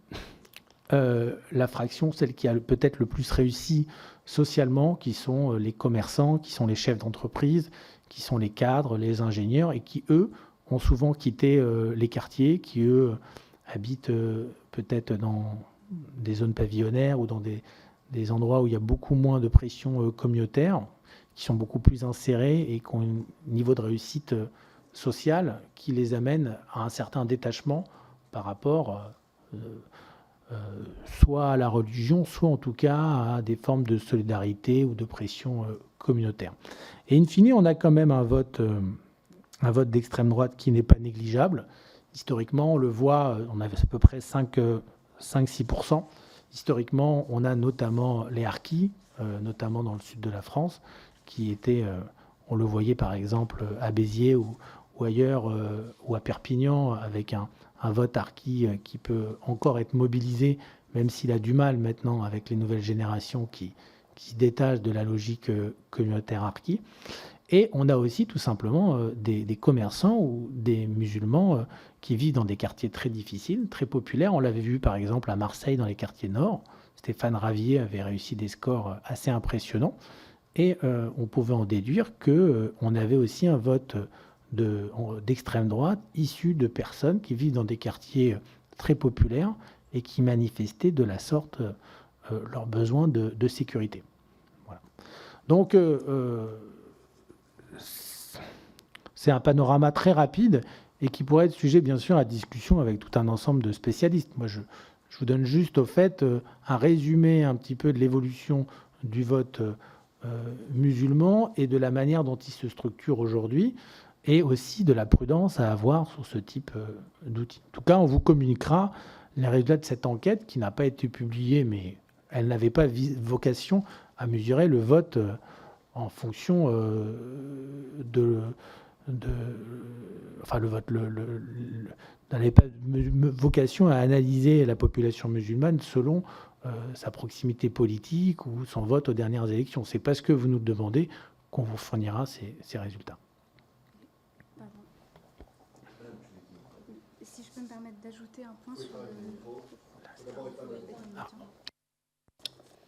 la fraction, celle qui a peut-être le plus réussi socialement, qui sont les commerçants, qui sont les chefs d'entreprise, qui sont les cadres, les ingénieurs, et qui, eux, ont souvent quitté les quartiers, qui, eux, habitent peut-être dans des zones pavillonnaires ou dans des endroits où il y a beaucoup moins de pression communautaire, qui sont beaucoup plus insérés et qui ont un niveau de réussite sociale qui les amène à un certain détachement par rapport soit à la religion, soit en tout cas à des formes de solidarité ou de pression communautaire. Et in fine, on a quand même un vote un vote d'extrême droite qui n'est pas négligeable. Historiquement, on le voit, on avait à peu près 5-6%. Historiquement, on a notamment les harkis, notamment dans le sud de la France, qui étaient, on le voyait par exemple à Béziers ou ailleurs, ou à Perpignan, avec un vote harki qui peut encore être mobilisé, même s'il a du mal maintenant avec les nouvelles générations qui se détachent de la logique communautaire harki. Et on a aussi tout simplement des commerçants ou des musulmans qui vivent dans des quartiers très difficiles, très populaires. On l'avait vu par exemple à Marseille dans les quartiers nord. Stéphane Ravier avait réussi des scores assez impressionnants. Et on pouvait en déduire qu'on avait aussi un vote d'extrême droite issu de personnes qui vivent dans des quartiers très populaires et qui manifestaient de la sorte leurs besoins de sécurité. Voilà. Donc, c'est un panorama très rapide et qui pourrait être sujet, bien sûr, à discussion avec tout un ensemble de spécialistes. Moi, je vous donne juste, au fait, un résumé un petit peu de l'évolution du vote musulman et de la manière dont il se structure aujourd'hui, et aussi de la prudence à avoir sur ce type d'outils. En tout cas, on vous communiquera les résultats de cette enquête qui n'a pas été publiée, mais elle n'avait pas vocation à mesurer le vote en fonction enfin, le vote n'avait pas vocation à analyser la population musulmane selon sa proximité politique ou son vote aux dernières élections. C'est parce que vous nous demandez qu'on vous fournira ces résultats. Si je peux me permettre d'ajouter un point sur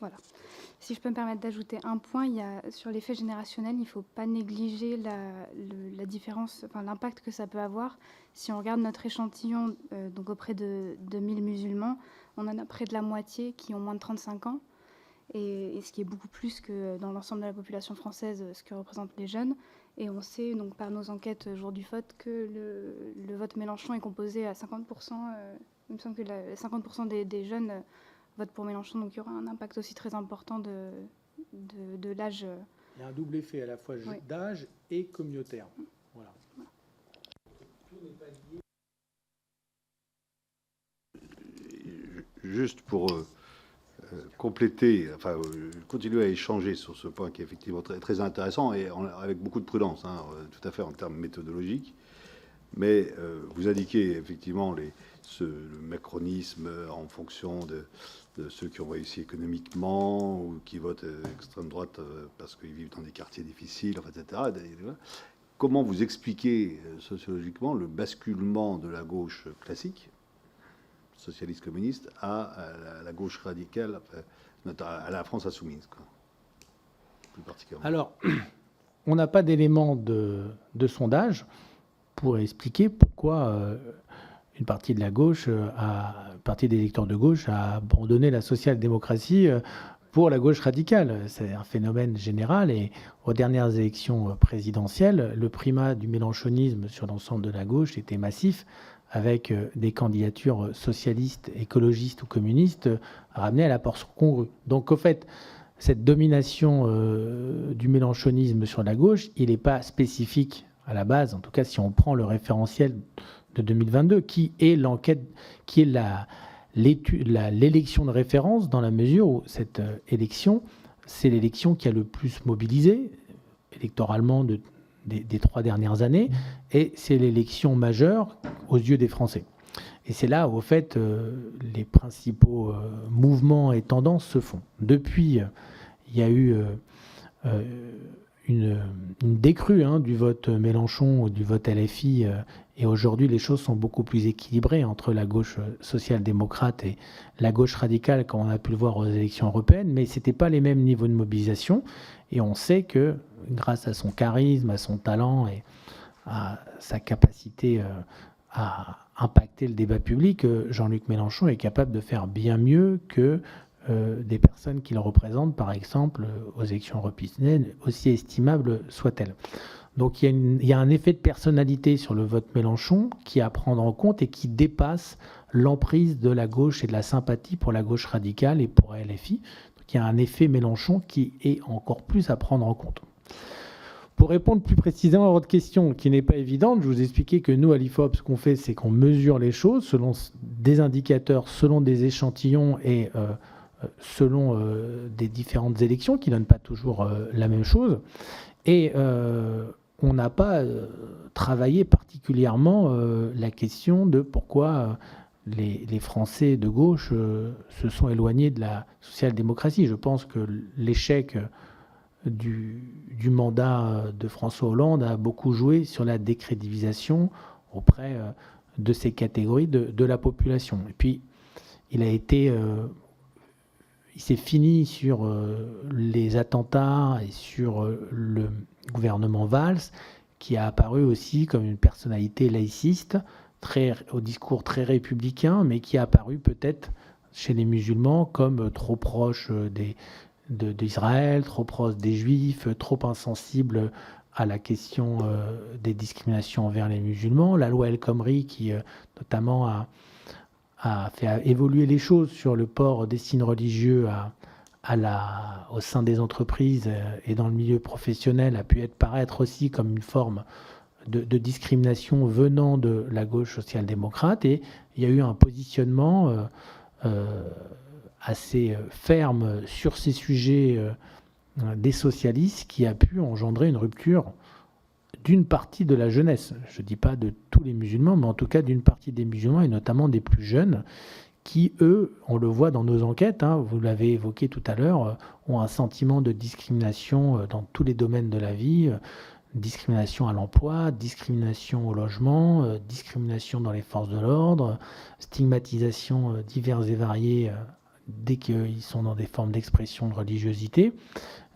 Voilà. Si je peux me permettre d'ajouter un point, sur l'effet générationnel, il ne faut pas négliger la différence, enfin, l'impact que ça peut avoir. Si on regarde notre échantillon, donc auprès de 1000 musulmans, on en a près de la moitié qui ont moins de 35 ans, et ce qui est beaucoup plus que dans l'ensemble de la population française, ce que représentent les jeunes. Et on sait donc par nos enquêtes jour du vote que le vote Mélenchon est composé à 50%. Il me semble que 50% des jeunes votent pour Mélenchon, donc il y aura un impact aussi très important de l'âge. Il y a un double effet à la fois d'âge et communautaire. Voilà. Juste pour compléter, enfin continuer à échanger sur ce point qui est effectivement très, très intéressant et avec beaucoup de prudence, hein, tout à fait en termes méthodologiques. Mais vous indiquez effectivement le macronisme en fonction de ceux qui ont réussi économiquement ou qui votent extrême droite parce qu'ils vivent dans des quartiers difficiles, etc. Comment vous expliquez sociologiquement le basculement de la gauche classique, socialiste communiste, à la gauche radicale, à la France insoumise, quoi, plus particulièrement? Alors, on n'a pas d'éléments de sondage pour expliquer pourquoi une partie de la gauche, une partie des électeurs de gauche a abandonné la social-démocratie pour la gauche radicale. C'est un phénomène général et aux dernières élections présidentielles, le primat du mélenchonisme sur l'ensemble de la gauche était massif, avec des candidatures socialistes, écologistes ou communistes ramenées à la portion congrue. Donc, au fait, cette domination du mélenchonisme sur la gauche, il n'est pas spécifique à la base, en tout cas si on prend le référentiel de 2022, qui est l'enquête, qui est l'élection de référence, dans la mesure où cette élection, c'est l'élection qui a le plus mobilisé électoralement des 3 dernières années, et c'est l'élection majeure aux yeux des Français. Et c'est là où, au fait, les principaux mouvements et tendances se font. Depuis, il y a eu une décrue du vote Mélenchon ou du vote LFI, et aujourd'hui, les choses sont beaucoup plus équilibrées entre la gauche social-démocrate et la gauche radicale, comme on a pu le voir aux élections européennes, mais ce n'était pas les mêmes niveaux de mobilisation. Et on sait que, grâce à son charisme, à son talent et à sa capacité à impacter le débat public, Jean-Luc Mélenchon est capable de faire bien mieux que des personnes qu'il représente, par exemple, aux élections européennes, aussi estimables soient-elles. Donc il y a un effet de personnalité sur le vote Mélenchon qui est à prendre en compte et qui dépasse l'emprise de la gauche et de la sympathie pour la gauche radicale et pour LFI. Donc il y a un effet Mélenchon qui est encore plus à prendre en compte. Pour répondre plus précisément à votre question, qui n'est pas évidente, je vous expliquais que nous, à l'IFOP, ce qu'on fait, c'est qu'on mesure les choses selon des indicateurs, selon des échantillons et selon des différentes élections qui ne donnent pas toujours la même chose. Et on n'a pas travaillé particulièrement la question de pourquoi les Français de gauche se sont éloignés de la social-démocratie. Je pense que l'échec du mandat de François Hollande a beaucoup joué sur la décrédibilisation auprès de ces catégories de la population. Et puis, il s'est fini sur les attentats et sur le gouvernement Valls, qui a apparu aussi comme une personnalité laïciste, au discours très républicain, mais qui a apparu peut-être chez les musulmans comme trop proche d'Israël, trop proche des Juifs, trop insensible à la question des discriminations envers les musulmans. La loi El Khomri, qui notamment a fait évoluer les choses sur le port des signes religieux au sein des entreprises et dans le milieu professionnel, a pu paraître aussi comme une forme de discrimination venant de la gauche social-démocrate. Et il y a eu un positionnement assez ferme sur ces sujets des socialistes qui a pu engendrer une rupture d'une partie de la jeunesse. Je ne dis pas de tous les musulmans, mais en tout cas d'une partie des musulmans et notamment des plus jeunes qui, eux, on le voit dans nos enquêtes, vous l'avez évoqué tout à l'heure, ont un sentiment de discrimination dans tous les domaines de la vie, discrimination à l'emploi, discrimination au logement, discrimination dans les forces de l'ordre, stigmatisation diverses et variées dès qu'ils sont dans des formes d'expression de religiosité,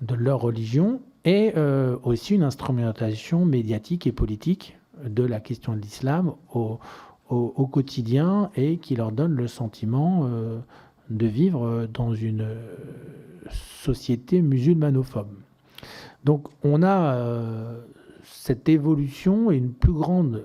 de leur religion, et aussi une instrumentalisation médiatique et politique de la question de l'islam au quotidien et qui leur donne le sentiment de vivre dans une société musulmanophobe. Donc on a cette évolution et une plus grande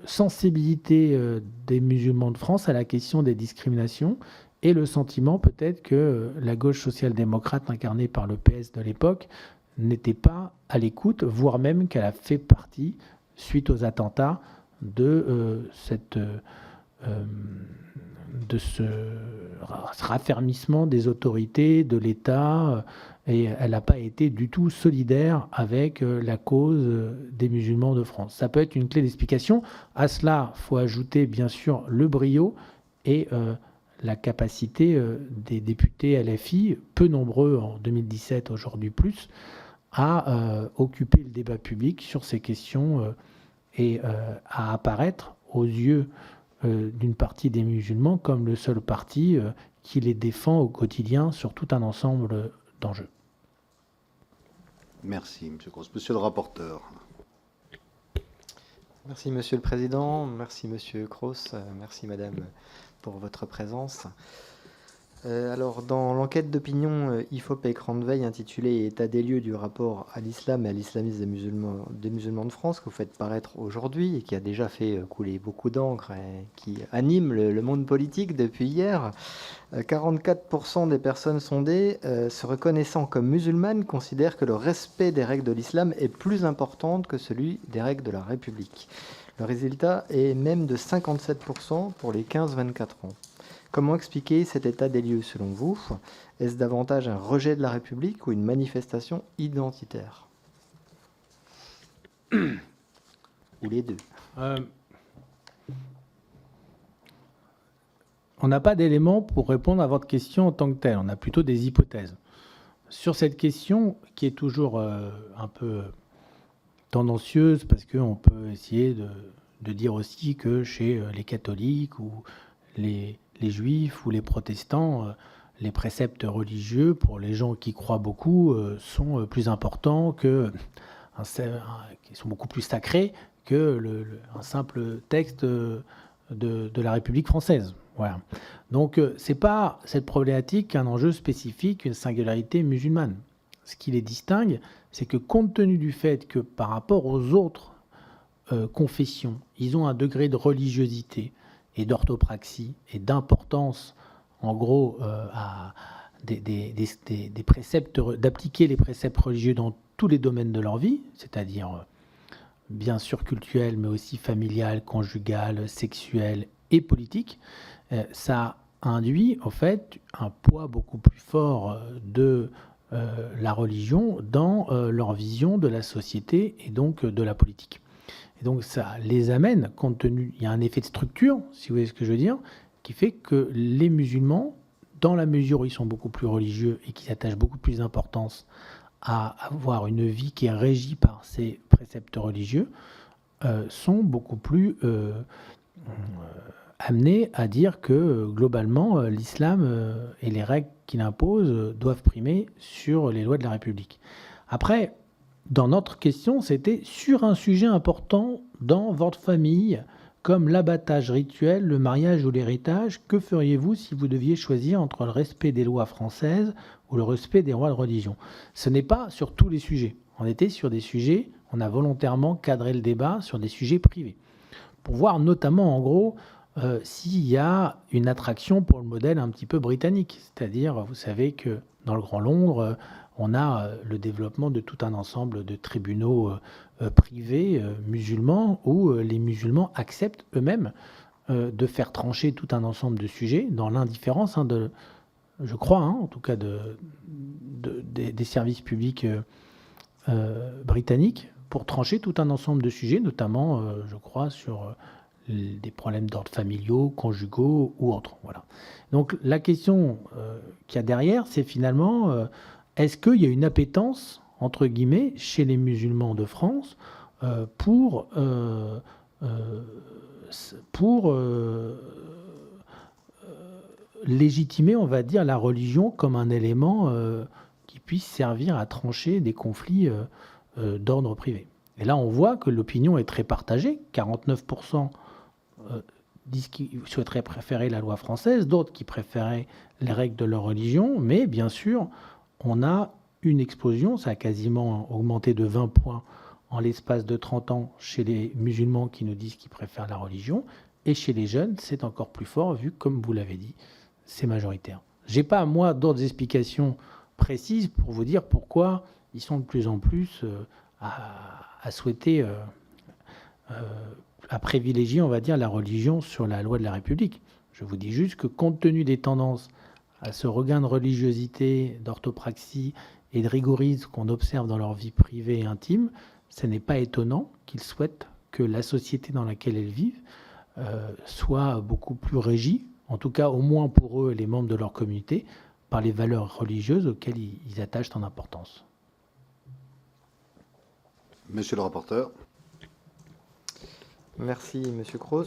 sensibilité des musulmans de France à la question des discriminations et le sentiment peut-être que la gauche social-démocrate incarnée par le PS de l'époque n'était pas à l'écoute, voire même qu'elle a fait partie, suite aux attentats, de ce raffermissement des autorités, de l'État, et elle n'a pas été du tout solidaire avec la cause des musulmans de France. Ça peut être une clé d'explication. À cela, il faut ajouter bien sûr le brio et la capacité des députés LFI, peu nombreux en 2017, aujourd'hui plus, à occuper le débat public sur ces questions et à apparaître aux yeux d'une partie des musulmans comme le seul parti qui les défend au quotidien sur tout un ensemble d'enjeux. Merci, M. Cross. Monsieur le rapporteur. Merci, Monsieur le Président. Merci, Monsieur Cross. Merci, Madame, pour votre présence. Alors, dans l'enquête d'opinion IFOP Écran de Veille intitulée « État des lieux du rapport à l'islam et à l'islamisme des musulmans de France » que vous faites paraître aujourd'hui et qui a déjà fait couler beaucoup d'encre et qui anime le monde politique depuis hier, 44% des personnes sondées se reconnaissant comme musulmanes considèrent que le respect des règles de l'islam est plus important que celui des règles de la République. Le résultat est même de 57% pour les 15-24 ans. Comment expliquer cet état des lieux selon vous? Est-ce davantage un rejet de la République ou une manifestation identitaire? Ou les deux? On n'a pas d'éléments pour répondre à votre question en tant que telle. On a plutôt des hypothèses. Sur cette question, qui est toujours un peu tendancieuse, parce qu'on peut essayer de dire aussi que chez les catholiques ou les juifs ou les protestants, les préceptes religieux, pour les gens qui croient beaucoup, sont plus importants qui sont beaucoup plus sacrés que un simple texte de la République française. Voilà. Donc, c'est pas cette problématique un enjeu spécifique, une singularité musulmane. Ce qui les distingue, c'est que compte tenu du fait que par rapport aux autres confessions, ils ont un degré de religiosité et d'orthopraxie et d'importance, en gros, à des préceptes, d'appliquer les préceptes religieux dans tous les domaines de leur vie, c'est-à-dire bien sûr culturel, mais aussi familial, conjugal, sexuel et politique, ça induit en fait un poids beaucoup plus fort de la religion dans leur vision de la société et donc de la politique. Et donc ça les amène, compte tenu, il y a un effet de structure, si vous voyez ce que je veux dire, qui fait que les musulmans, dans la mesure où ils sont beaucoup plus religieux et qui attachent beaucoup plus d'importance à avoir une vie qui est régie par ces préceptes religieux, sont beaucoup plus amenés à dire que globalement l'islam et les règles qu'il impose doivent primer sur les lois de la République. Après, dans notre question, c'était sur un sujet important dans votre famille, comme l'abattage rituel, le mariage ou l'héritage. Que feriez-vous si vous deviez choisir entre le respect des lois françaises ou le respect des lois de religion? Ce n'est pas sur tous les sujets. On était sur des sujets, on a volontairement cadré le débat sur des sujets privés, pour voir notamment en gros s'il y a une attraction pour le modèle un petit peu britannique. C'est-à-dire, vous savez que dans le Grand Londres, on a le développement de tout un ensemble de tribunaux privés musulmans où les musulmans acceptent eux-mêmes de faire trancher tout un ensemble de sujets dans l'indifférence, je crois, en tout cas des services publics britanniques, pour trancher tout un ensemble de sujets, notamment, je crois, sur des problèmes d'ordre familiaux, conjugaux ou autres. Voilà. Donc la question qu'il y a derrière, c'est finalement, est-ce qu'il y a une appétence, entre guillemets, chez les musulmans de France pour légitimer, on va dire, la religion comme un élément qui puisse servir à trancher des conflits d'ordre privé. Et là, on voit que l'opinion est très partagée. 49% disent qu'ils souhaiteraient préférer la loi française, d'autres qui préféraient les règles de leur religion, mais bien sûr, on a une explosion, ça a quasiment augmenté de 20 points en l'espace de 30 ans chez les musulmans qui nous disent qu'ils préfèrent la religion, et chez les jeunes, c'est encore plus fort, vu, comme vous l'avez dit, c'est majoritaire. Je n'ai pas, moi, d'autres explications précises pour vous dire pourquoi ils sont de plus en plus à souhaiter, à privilégier, on va dire, la religion sur la loi de la République. Je vous dis juste que compte tenu des tendances à ce regain de religiosité, d'orthopraxie et de rigorisme qu'on observe dans leur vie privée et intime, ce n'est pas étonnant qu'ils souhaitent que la société dans laquelle elles vivent soit beaucoup plus régie, en tout cas au moins pour eux et les membres de leur communauté, par les valeurs religieuses auxquelles ils attachent tant d'importance. Monsieur le rapporteur. Merci, Monsieur Cros.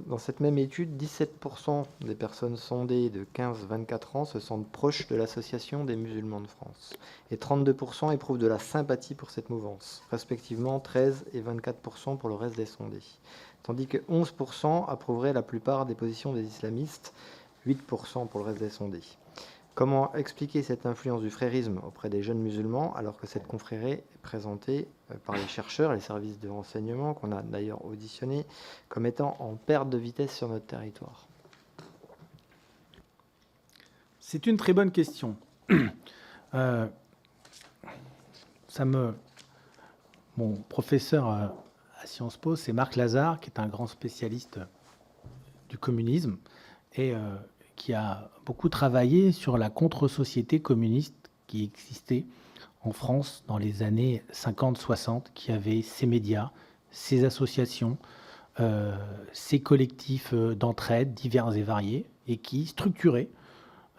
Dans cette même étude, 17% des personnes sondées de 15-24 ans se sentent proches de l'Association des musulmans de France. Et 32% éprouvent de la sympathie pour cette mouvance, respectivement 13 et 24% pour le reste des sondés. Tandis que 11% approuveraient la plupart des positions des islamistes, 8% pour le reste des sondés. Comment expliquer cette influence du frérisme auprès des jeunes musulmans alors que cette confrérie est présentée par les chercheurs, les services de renseignement qu'on a d'ailleurs auditionnés comme étant en perte de vitesse sur notre territoire? C'est une très bonne question. Mon professeur à Sciences Po, c'est Marc Lazare, qui est un grand spécialiste du communisme et qui a beaucoup travaillé sur la contre-société communiste qui existait en France dans les années 50-60, qui avait ses médias, ses associations, ses collectifs d'entraide divers et variés, et qui structurait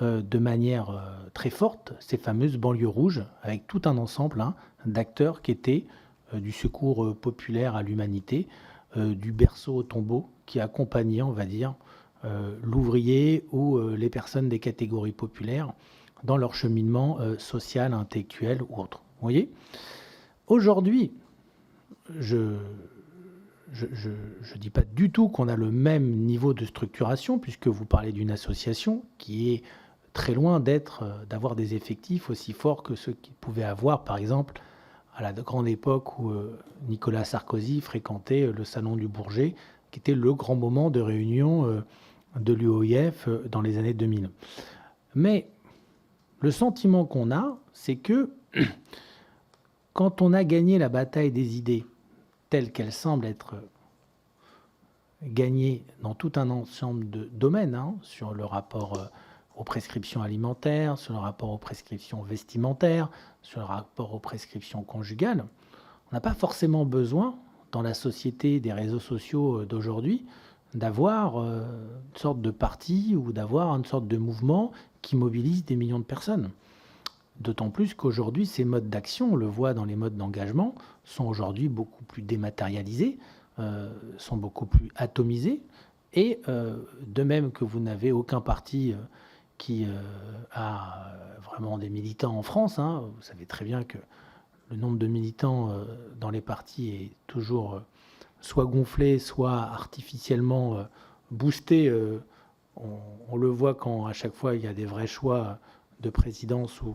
de manière très forte ces fameuses banlieues rouges, avec tout un ensemble d'acteurs qui étaient du secours populaire à l'humanité, du berceau au tombeau, qui accompagnaient, on va dire, l'ouvrier ou les personnes des catégories populaires dans leur cheminement social, intellectuel ou autre. Vous voyez ? Aujourd'hui, je dis pas du tout qu'on a le même niveau de structuration, puisque vous parlez d'une association qui est très loin d'avoir des effectifs aussi forts que ceux qu'ils pouvaient avoir, par exemple, à la grande époque où Nicolas Sarkozy fréquentait le Salon du Bourget, qui était le grand moment de réunion de l'UOIF dans les années 2000. Mais le sentiment qu'on a, c'est que quand on a gagné la bataille des idées telle qu'elle semble être gagnée dans tout un ensemble de domaines, sur le rapport aux prescriptions alimentaires, sur le rapport aux prescriptions vestimentaires, sur le rapport aux prescriptions conjugales, on n'a pas forcément besoin, dans la société des réseaux sociaux d'aujourd'hui, d'avoir une sorte de parti ou d'avoir une sorte de mouvement qui mobilise des millions de personnes. D'autant plus qu'aujourd'hui, ces modes d'action, on le voit dans les modes d'engagement, sont aujourd'hui beaucoup plus dématérialisés, sont beaucoup plus atomisés. Et de même que vous n'avez aucun parti qui a vraiment des militants en France, vous savez très bien que le nombre de militants dans les partis est toujours soit gonflé, soit artificiellement boosté. On le voit quand à chaque fois il y a des vrais choix de présidence ou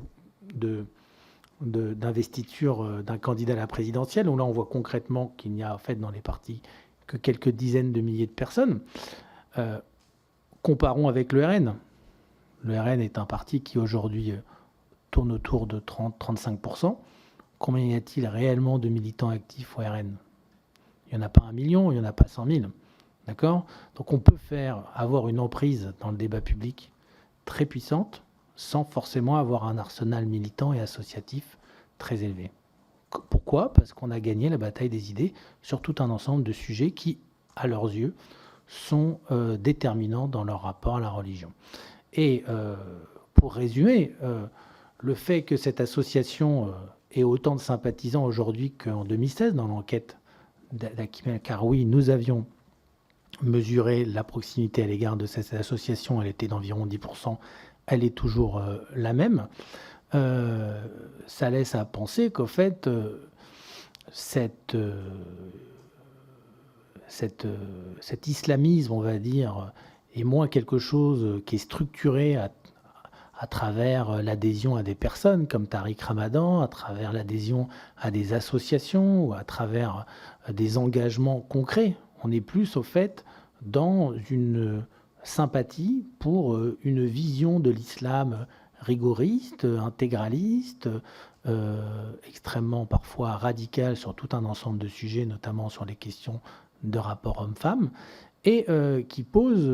d'investiture d'un candidat à la présidentielle, où là on voit concrètement qu'il n'y a en fait dans les partis que quelques dizaines de milliers de personnes. Comparons avec le RN. Le RN est un parti qui aujourd'hui tourne autour de 30-35%. Combien y a-t-il réellement de militants actifs au RN ? Il n'y en a pas 1 million, il n'y en a pas 100 000. D'accord ? Donc on peut avoir une emprise dans le débat public très puissante sans forcément avoir un arsenal militant et associatif très élevé. Pourquoi ? Parce qu'on a gagné la bataille des idées sur tout un ensemble de sujets qui, à leurs yeux, sont déterminants dans leur rapport à la religion. Et pour résumer, le fait que cette association ait autant de sympathisants aujourd'hui qu'en 2016 dans l'enquête d'Akim Karoui, nous avions mesuré la proximité à l'égard de cette association, elle était d'environ 10%, elle est toujours la même. Ça laisse à penser qu'au fait, cet islamisme, on va dire, est moins quelque chose qui est structuré à travers l'adhésion à des personnes comme Tariq Ramadan, à travers l'adhésion à des associations ou à travers des engagements concrets. On est plus au fait dans une sympathie pour une vision de l'islam rigoriste, intégraliste, extrêmement parfois radicale sur tout un ensemble de sujets, notamment sur les questions de rapport homme-femme, et qui pose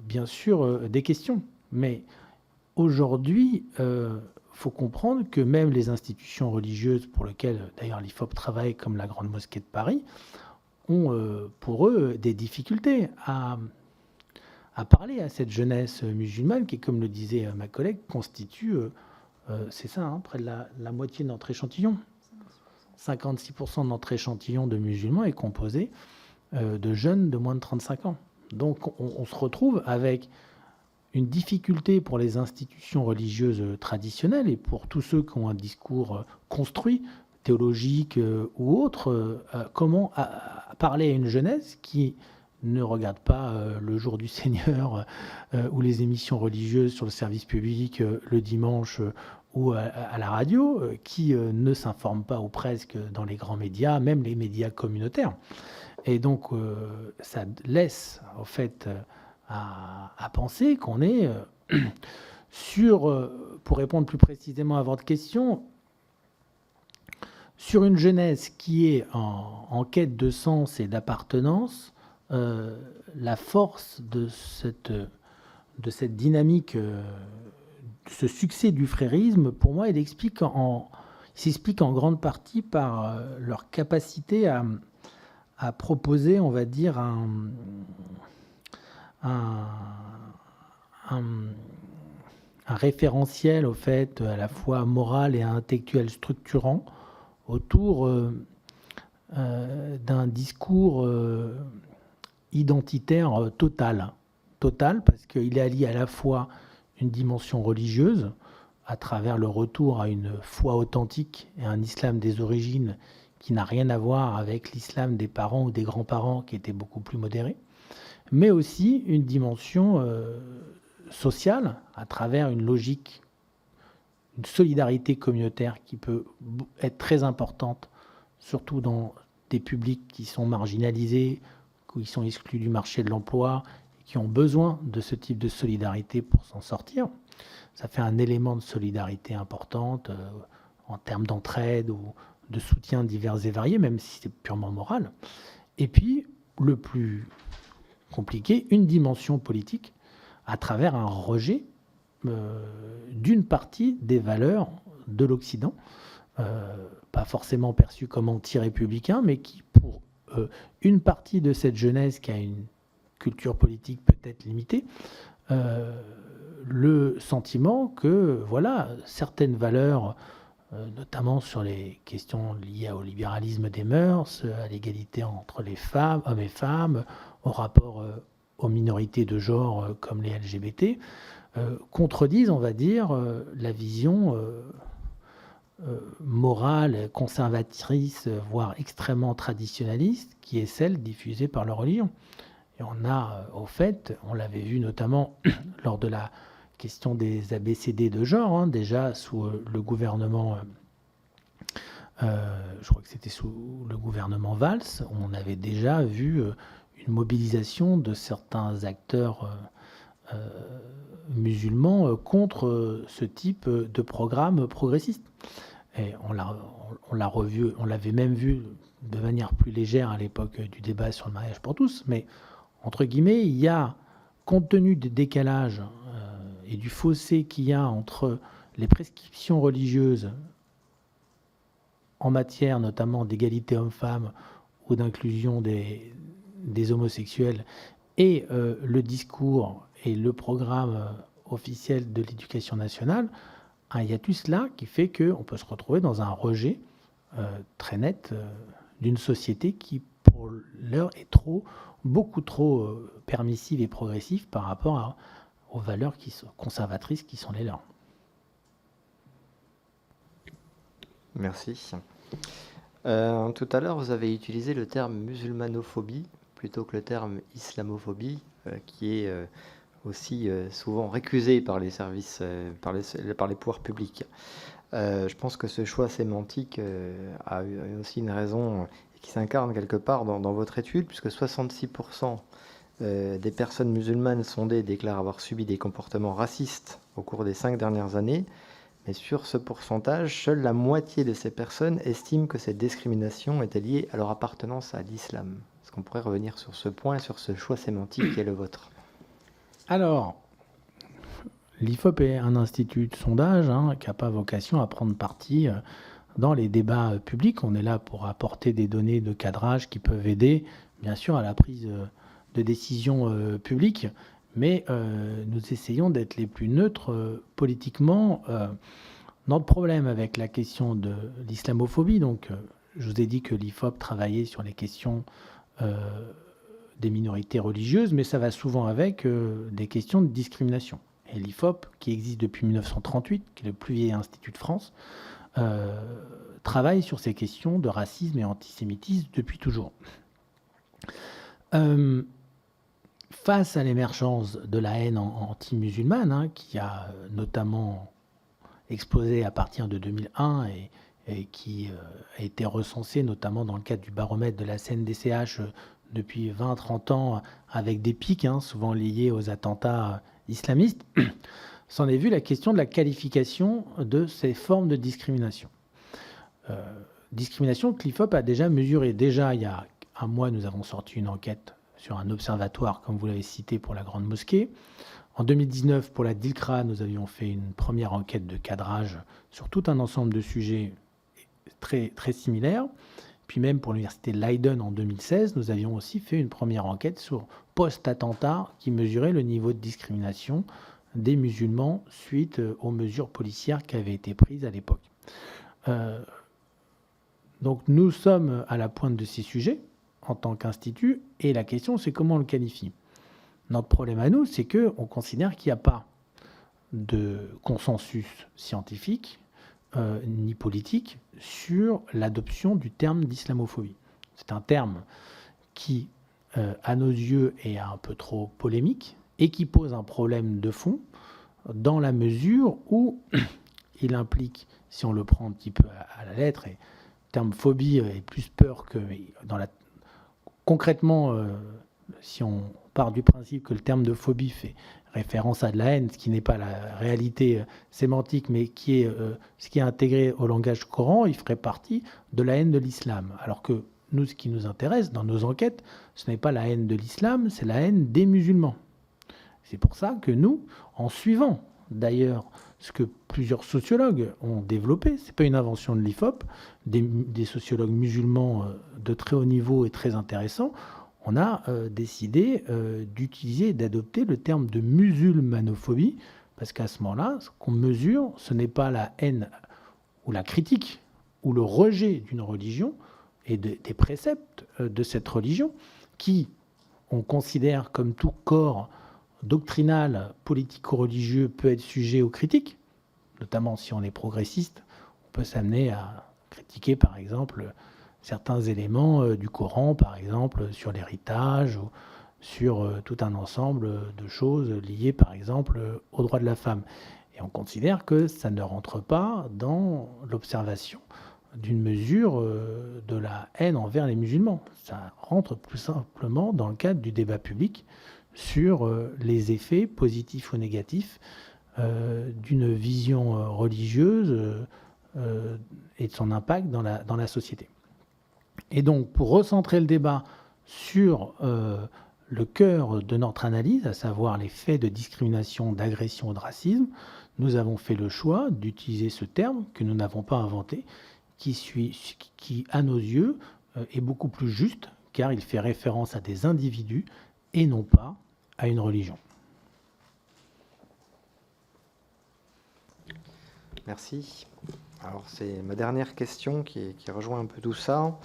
bien sûr des questions. Mais aujourd'hui, faut comprendre que même les institutions religieuses pour lesquelles d'ailleurs l'IFOP travaille, comme la Grande Mosquée de Paris, ont pour eux des difficultés à parler à cette jeunesse musulmane qui, comme le disait ma collègue, constitue, c'est ça, près de la moitié de notre échantillon. 56% de notre échantillon de musulmans est composé de jeunes de moins de 35 ans. Donc on se retrouve avec une difficulté pour les institutions religieuses traditionnelles et pour tous ceux qui ont un discours construit, théologique ou autre, comment parler à une jeunesse qui ne regarde pas le jour du Seigneur ou les émissions religieuses sur le service public le dimanche ou à la radio, qui ne s'informe pas ou presque dans les grands médias, même les médias communautaires. Et donc ça laisse en fait à penser qu'on est sur, pour répondre plus précisément à votre question, sur une jeunesse qui est en quête de sens et d'appartenance. La force de cette dynamique, ce succès du frérisme, pour moi, il s'explique en grande partie par leur capacité à proposer, on va dire, un référentiel, au fait, à la fois moral et intellectuel structurant autour d'un discours identitaire total parce qu'il allie à la fois une dimension religieuse à travers le retour à une foi authentique et un islam des origines qui n'a rien à voir avec l'islam des parents ou des grands-parents qui était beaucoup plus modéré, mais aussi une dimension sociale à travers une logique, une solidarité communautaire qui peut être très importante, surtout dans des publics qui sont marginalisés, qui sont exclus du marché de l'emploi, qui ont besoin de ce type de solidarité pour s'en sortir. Ça fait un élément de solidarité importante en termes d'entraide ou de soutien divers et variés, même si c'est purement moral. Et puis, le plus compliqué, une dimension politique à travers un rejet d'une partie des valeurs de l'Occident, pas forcément perçues comme anti-républicains, mais qui, pour une partie de cette jeunesse qui a une culture politique peut-être limitée, le sentiment que voilà, certaines valeurs, notamment sur les questions liées au libéralisme des mœurs, à l'égalité entre les femmes, hommes et femmes, au rapport aux minorités de genre comme les LGBT, contredisent, on va dire, la vision morale, conservatrice, voire extrêmement traditionnaliste, qui est celle diffusée par la religion. Et on a, au fait, on l'avait vu notamment lors de la question des ABCD de genre, hein, déjà sous le gouvernement, je crois que c'était sous le gouvernement Valls, on avait déjà vu une mobilisation de certains acteurs musulmans contre ce type de programme progressiste. Et on l'a revu, on l'avait même vu de manière plus légère à l'époque du débat sur le mariage pour tous, mais entre guillemets, il y a, compte tenu des décalages et du fossé qu'il y a entre les prescriptions religieuses en matière notamment d'égalité homme-femme ou d'inclusion des homosexuels et le discours et le programme officiel de l'éducation nationale, un hiatus là qui fait qu'on peut se retrouver dans un rejet très net d'une société qui, pour l'heure, est beaucoup trop permissive et progressive par rapport aux valeurs conservatrices qui sont les leurs. Merci. Tout à l'heure, vous avez utilisé le terme musulmanophobie plutôt que le terme islamophobie, qui est aussi souvent récusé par les services, par les pouvoirs publics. Je pense que ce choix sémantique a aussi une raison qui s'incarne quelque part dans votre étude, puisque 66% des personnes musulmanes sondées déclarent avoir subi des comportements racistes au cours des 5 dernières années. Mais sur ce pourcentage, seule la moitié de ces personnes estiment que cette discrimination était liée à leur appartenance à l'islam. Est-ce qu'on pourrait revenir sur ce point, sur ce choix sémantique qui est le vôtre ? Alors, l'IFOP est un institut de sondage qui n'a pas vocation à prendre parti dans les débats publics. On est là pour apporter des données de cadrage qui peuvent aider, bien sûr, à la prise de décision publique. Mais nous essayons d'être les plus neutres politiquement. Notre problème avec la question de l'islamophobie, donc je vous ai dit que l'IFOP travaillait sur les questions des minorités religieuses, mais ça va souvent avec des questions de discrimination. Et l'IFOP, qui existe depuis 1938, qui est le plus vieil institut de France, travaille sur ces questions de racisme et antisémitisme depuis toujours. Face à l'émergence de la haine anti-musulmane, qui a notamment explosé à partir de 2001 et qui a été recensée notamment dans le cadre du baromètre de la CNDCH depuis 20-30 ans, avec des pics souvent liés aux attentats islamistes, s'en est vu la question de la qualification de ces formes de discrimination. Discrimination que l'IFOP a déjà mesurée. Déjà, il y a un mois, nous avons sorti une enquête sur un observatoire, comme vous l'avez cité, pour la Grande Mosquée. En 2019, pour la DILCRA, nous avions fait une première enquête de cadrage sur tout un ensemble de sujets très, très similaires. Puis même pour l'université Leiden en 2016, nous avions aussi fait une première enquête sur post-attentat qui mesurait le niveau de discrimination des musulmans suite aux mesures policières qui avaient été prises à l'époque. Donc nous sommes à la pointe de ces sujets en tant qu'institut, et la question c'est comment on le qualifie. Notre problème à nous, c'est qu'on considère qu'il n'y a pas de consensus scientifique ni politique sur l'adoption du terme d'islamophobie. C'est un terme qui, à nos yeux, est un peu trop polémique et qui pose un problème de fond dans la mesure où il implique, si on le prend un petit peu à la lettre, et le terme phobie est plus peur que dans la... Concrètement, si on part du principe que le terme de phobie fait référence à de la haine, ce qui n'est pas la réalité sémantique, mais qui est ce qui est intégré au langage courant, il ferait partie de la haine de l'islam. Alors que nous, ce qui nous intéresse dans nos enquêtes, ce n'est pas la haine de l'islam, c'est la haine des musulmans. C'est pour ça que nous, en suivant d'ailleurs ce que plusieurs sociologues ont développé, ce n'est pas une invention de l'IFOP, des sociologues musulmans de très haut niveau et très intéressants, on a décidé d'utiliser et d'adopter le terme de musulmanophobie, parce qu'à ce moment-là, ce qu'on mesure, ce n'est pas la haine ou la critique ou le rejet d'une religion et des préceptes de cette religion, qui, on considère comme tout corps doctrinal, politico-religieux, peut être sujet aux critiques, notamment si on est progressiste, on peut s'amener à critiquer par exemple certains éléments du Coran, par exemple sur l'héritage ou sur tout un ensemble de choses liées par exemple aux droits de la femme. Et on considère que ça ne rentre pas dans l'observation d'une mesure de la haine envers les musulmans. Ça rentre plus simplement dans le cadre du débat public sur les effets positifs ou négatifs d'une vision religieuse et de son impact dans la société. Et donc, pour recentrer le débat sur le cœur de notre analyse, à savoir les faits de discrimination, d'agression ou de racisme, nous avons fait le choix d'utiliser ce terme que nous n'avons pas inventé, qui à nos yeux, est beaucoup plus juste, car il fait référence à des individus et non pas à une religion. Merci. Alors, c'est ma dernière question qui rejoint un peu tout ça.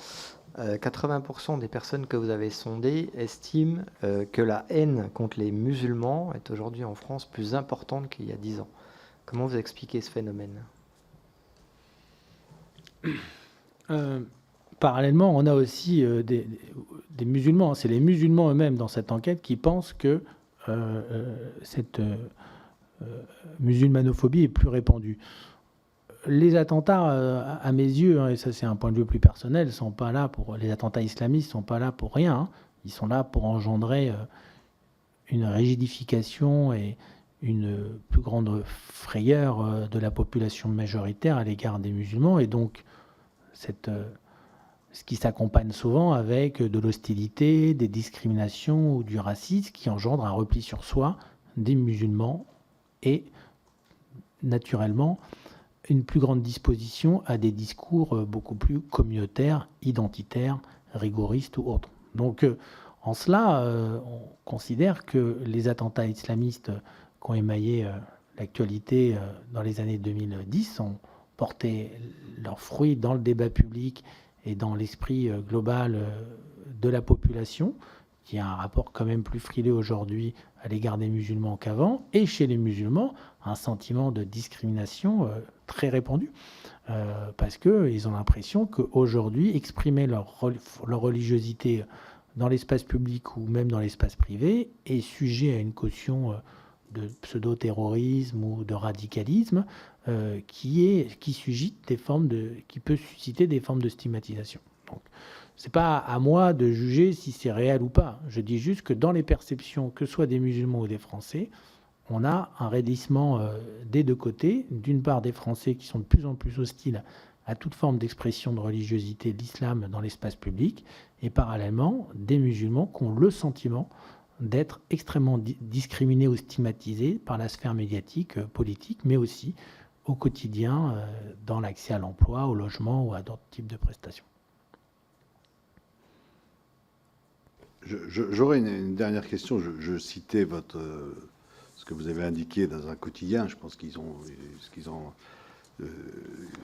80% des personnes que vous avez sondées estiment que la haine contre les musulmans est aujourd'hui en France plus importante qu'il y a 10 ans. Comment vous expliquez ce phénomène ? Parallèlement, on a aussi des musulmans. C'est les musulmans eux-mêmes dans cette enquête qui pensent que cette musulmanophobie est plus répandue. Les attentats, à mes yeux, et ça c'est un point de vue plus personnel, sont pas là pour les attentats islamistes, sont pas là pour rien. Ils sont là pour engendrer une rigidification et une plus grande frayeur de la population majoritaire à l'égard des musulmans, et donc ce qui s'accompagne souvent avec de l'hostilité, des discriminations ou du racisme qui engendre un repli sur soi des musulmans et naturellement une plus grande disposition à des discours beaucoup plus communautaires, identitaires, rigoristes ou autres. Donc en cela, on considère que les attentats islamistes qui ont émaillé l'actualité dans les années 2010 ont porté leurs fruits dans le débat public et dans l'esprit global de la population, qui a un rapport quand même plus frileux aujourd'hui à l'égard des musulmans qu'avant, et chez les musulmans, un sentiment de discrimination très répandu, parce qu'ils ont l'impression qu'aujourd'hui, exprimer leur religiosité dans l'espace public ou même dans l'espace privé est sujet à une caution de pseudo-terrorisme ou de radicalisme qui peut susciter des formes de stigmatisation. Donc, c'est pas à moi de juger si c'est réel ou pas. Je dis juste que dans les perceptions, que ce soit des musulmans ou des Français, on a un raidissement des deux côtés. D'une part, des Français qui sont de plus en plus hostiles à toute forme d'expression de religiosité de l'islam dans l'espace public, et parallèlement, des musulmans qui ont le sentiment d'être extrêmement discriminés ou stigmatisés par la sphère médiatique, politique, mais aussi au quotidien dans l'accès à l'emploi, au logement ou à d'autres types de prestations. J'aurais une dernière question. Je citais ce que vous avez indiqué dans un quotidien. Je pense qu'ils ont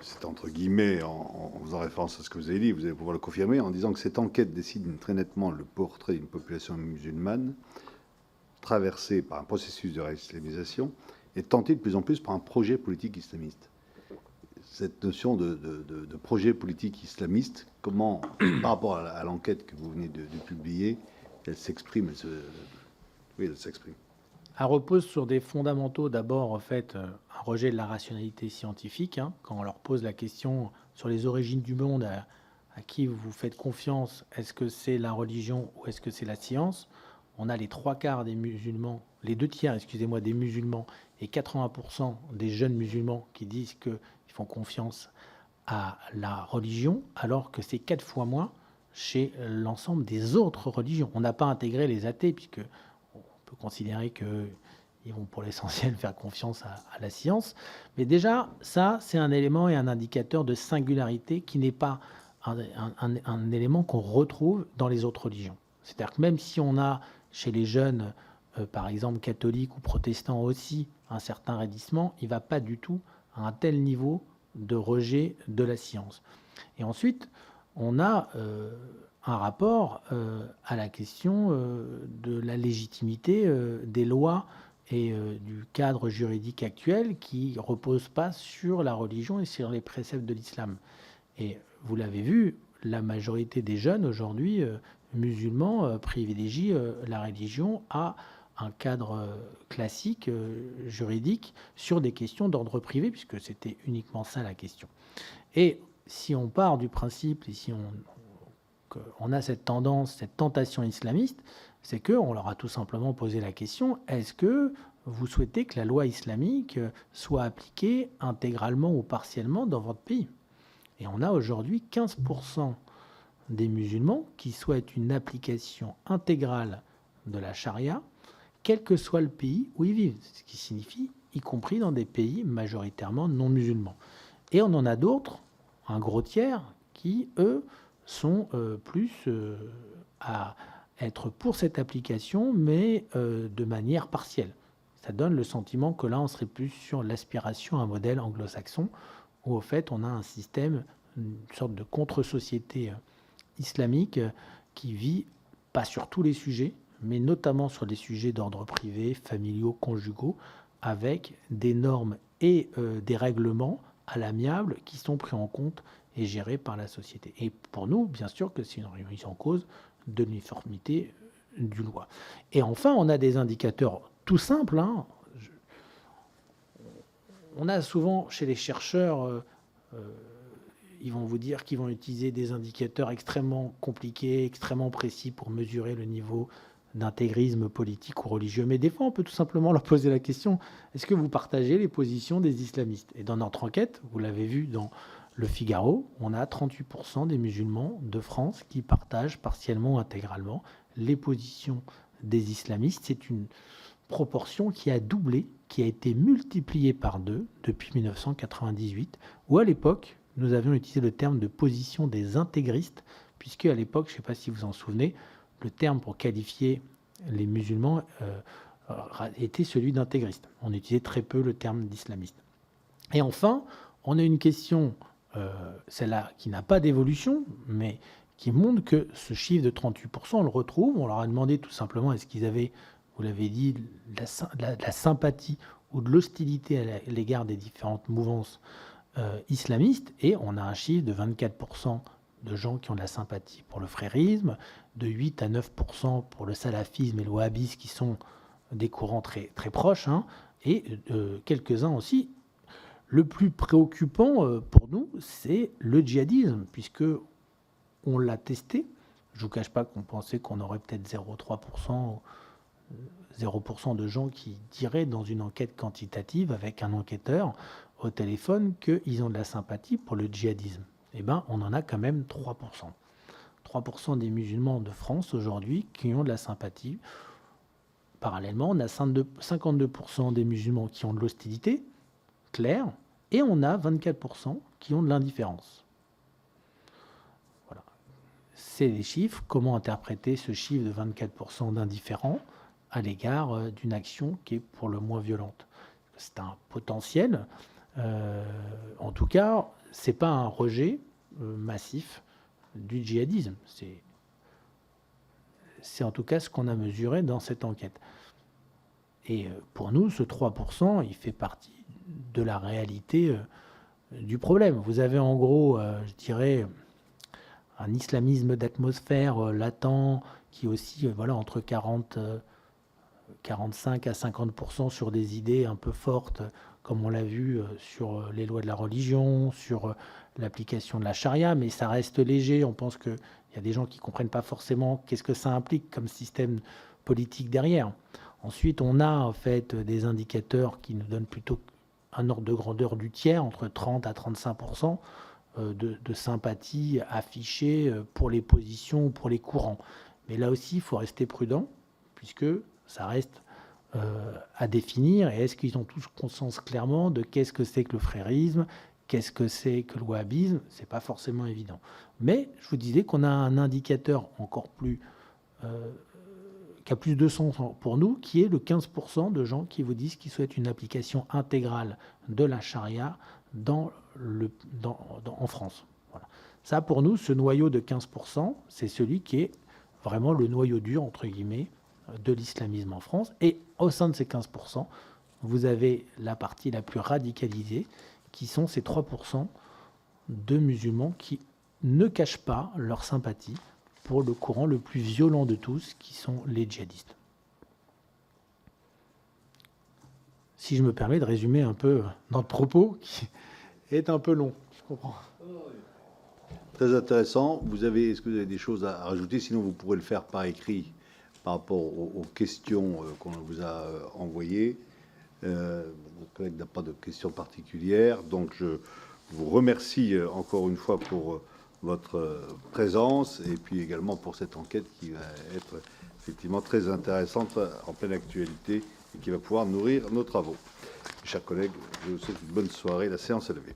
c'est entre guillemets en faisant référence à ce que vous avez dit. Vous allez pouvoir le confirmer en disant que cette enquête dessine très nettement le portrait d'une population musulmane traversée par un processus de réislamisation et tentée de plus en plus par un projet politique islamiste. Cette notion de projet politique islamiste, comment, par rapport à l'enquête que vous venez de publier, elle s'exprime, elle s'exprime. Elle repose sur des fondamentaux. D'abord, en fait, un rejet de la rationalité scientifique. Quand on leur pose la question sur les origines du monde, à qui vous faites confiance, est-ce que c'est la religion ou est-ce que c'est la science? on a les 3/4 des musulmans, les 2/3, excusez-moi, des musulmans et 80% des jeunes musulmans qui disent qu'ils font confiance à la religion, alors que c'est 4 fois moins chez l'ensemble des autres religions. On n'a pas intégré les athées, puisque on peut considérer qu'ils vont pour l'essentiel faire confiance à la science. Mais déjà, ça, c'est un élément et un indicateur de singularité qui n'est pas un élément qu'on retrouve dans les autres religions. C'est-à-dire que même si on a chez les jeunes, par exemple catholiques ou protestants aussi, un certain raidissement, il ne va pas du tout à un tel niveau de rejet de la science. Et ensuite, on a un rapport à la question de la légitimité des lois et du cadre juridique actuel qui ne repose pas sur la religion et sur les préceptes de l'islam. Et vous l'avez vu, la majorité des jeunes aujourd'hui musulmans privilégient la religion à un cadre classique juridique sur des questions d'ordre privé, puisque c'était uniquement ça la question. Et si on part du principe, et si on a cette tendance, cette tentation islamiste, c'est qu'on leur a tout simplement posé la question, est-ce que vous souhaitez que la loi islamique soit appliquée intégralement ou partiellement dans votre pays? Et on a aujourd'hui 15% des musulmans qui souhaitent une application intégrale de la charia, quel que soit le pays où ils vivent, ce qui signifie y compris dans des pays majoritairement non musulmans. Et on en a d'autres, un gros tiers, qui, eux, sont plus à être pour cette application, mais de manière partielle. Ça donne le sentiment que là, on serait plus sur l'aspiration à un modèle anglo-saxon, où au fait, on a un système, une sorte de contre-société islamique qui vit, pas sur tous les sujets, mais notamment sur des sujets d'ordre privé, familiaux, conjugaux, avec des normes et des règlements à l'amiable qui sont pris en compte et gérés par la société. Et pour nous, bien sûr que c'est une remise en cause de l'uniformité du loi. Et enfin, on a des indicateurs tout simples. On a souvent chez les chercheurs, ils vont vous dire qu'ils vont utiliser des indicateurs extrêmement compliqués, extrêmement précis pour mesurer le niveau d'intégrisme politique ou religieux. Mais des fois, on peut tout simplement leur poser la question, est-ce que vous partagez les positions des islamistes? Et dans notre enquête, vous l'avez vu dans Le Figaro, on a 38% des musulmans de France qui partagent partiellement ou intégralement les positions des islamistes. C'est une proportion qui a doublé, qui a été multipliée par 2 depuis 1998, où à l'époque, nous avions utilisé le terme de position des intégristes, puisque à l'époque, je ne sais pas si vous en souvenez, le terme pour qualifier les musulmans était celui d'intégriste. On utilisait très peu le terme d'islamiste. Et enfin, on a une question, celle-là qui n'a pas d'évolution, mais qui montre que ce chiffre de 38%, on le retrouve. On leur a demandé tout simplement, est-ce qu'ils avaient, vous l'avez dit, de la sympathie ou de l'hostilité à l'égard des différentes mouvances islamistes, et on a un chiffre de 24% de gens qui ont de la sympathie pour le frérisme, de 8 à 9% pour le salafisme et le wahhabisme, qui sont des courants très, très proches, et quelques-uns aussi. Le plus préoccupant pour nous, c'est le djihadisme, puisque on l'a testé. Je ne vous cache pas qu'on pensait qu'on aurait peut-être 0,3%, 0% de gens qui diraient dans une enquête quantitative avec un enquêteur au téléphone qu'ils ont de la sympathie pour le djihadisme. Eh bien, on en a quand même 3%. 3% des musulmans de France aujourd'hui qui ont de la sympathie. Parallèlement, on a 52% des musulmans qui ont de l'hostilité claire, et on a 24% qui ont de l'indifférence. Voilà. C'est les chiffres. Comment interpréter ce chiffre de 24% d'indifférents à l'égard d'une action qui est pour le moins violente? C'est un potentiel. En tout cas, ce n'est pas un rejet massif du djihadisme. C'est en tout cas ce qu'on a mesuré dans cette enquête. Et pour nous, ce 3%, il fait partie de la réalité du problème. Vous avez en gros, je dirais, un islamisme d'atmosphère latent qui aussi, entre 45 à 50% sur des idées un peu fortes, comme on l'a vu sur les lois de la religion, sur l'application de la charia, mais ça reste léger. On pense qu'il y a des gens qui ne comprennent pas forcément qu'est-ce que ça implique comme système politique derrière. Ensuite, on a en fait des indicateurs qui nous donnent plutôt un ordre de grandeur du tiers, entre 30 à 35% de sympathie affichée pour les positions ou pour les courants. Mais là aussi, il faut rester prudent, puisque ça reste à définir. Et est-ce qu'ils ont tous conscience clairement de qu'est-ce que c'est que le frérisme, qu'est-ce que c'est que le wahhabisme? C'est pas forcément évident. Mais je vous disais qu'on a un indicateur encore plus qui a plus de sens pour nous, qui est le 15% de gens qui vous disent qu'ils souhaitent une application intégrale de la charia en France. Voilà. Ça, pour nous, ce noyau de 15%, c'est celui qui est vraiment le noyau dur, entre guillemets, de l'islamisme en France. Et au sein de ces 15%, vous avez la partie la plus radicalisée, qui sont ces 3% de musulmans qui ne cachent pas leur sympathie pour le courant le plus violent de tous, qui sont les djihadistes. Si je me permets de résumer un peu notre propos, qui est un peu long, je comprends. Très intéressant. Est-ce que vous avez des choses à rajouter? Sinon, vous pourrez le faire par écrit par rapport aux questions qu'on vous a envoyées. Votre collègue n'a pas de questions particulières. Donc, je vous remercie encore une fois pour votre présence et puis également pour cette enquête qui va être effectivement très intéressante en pleine actualité et qui va pouvoir nourrir nos travaux. Mes chers collègues, je vous souhaite une bonne soirée. La séance est levée.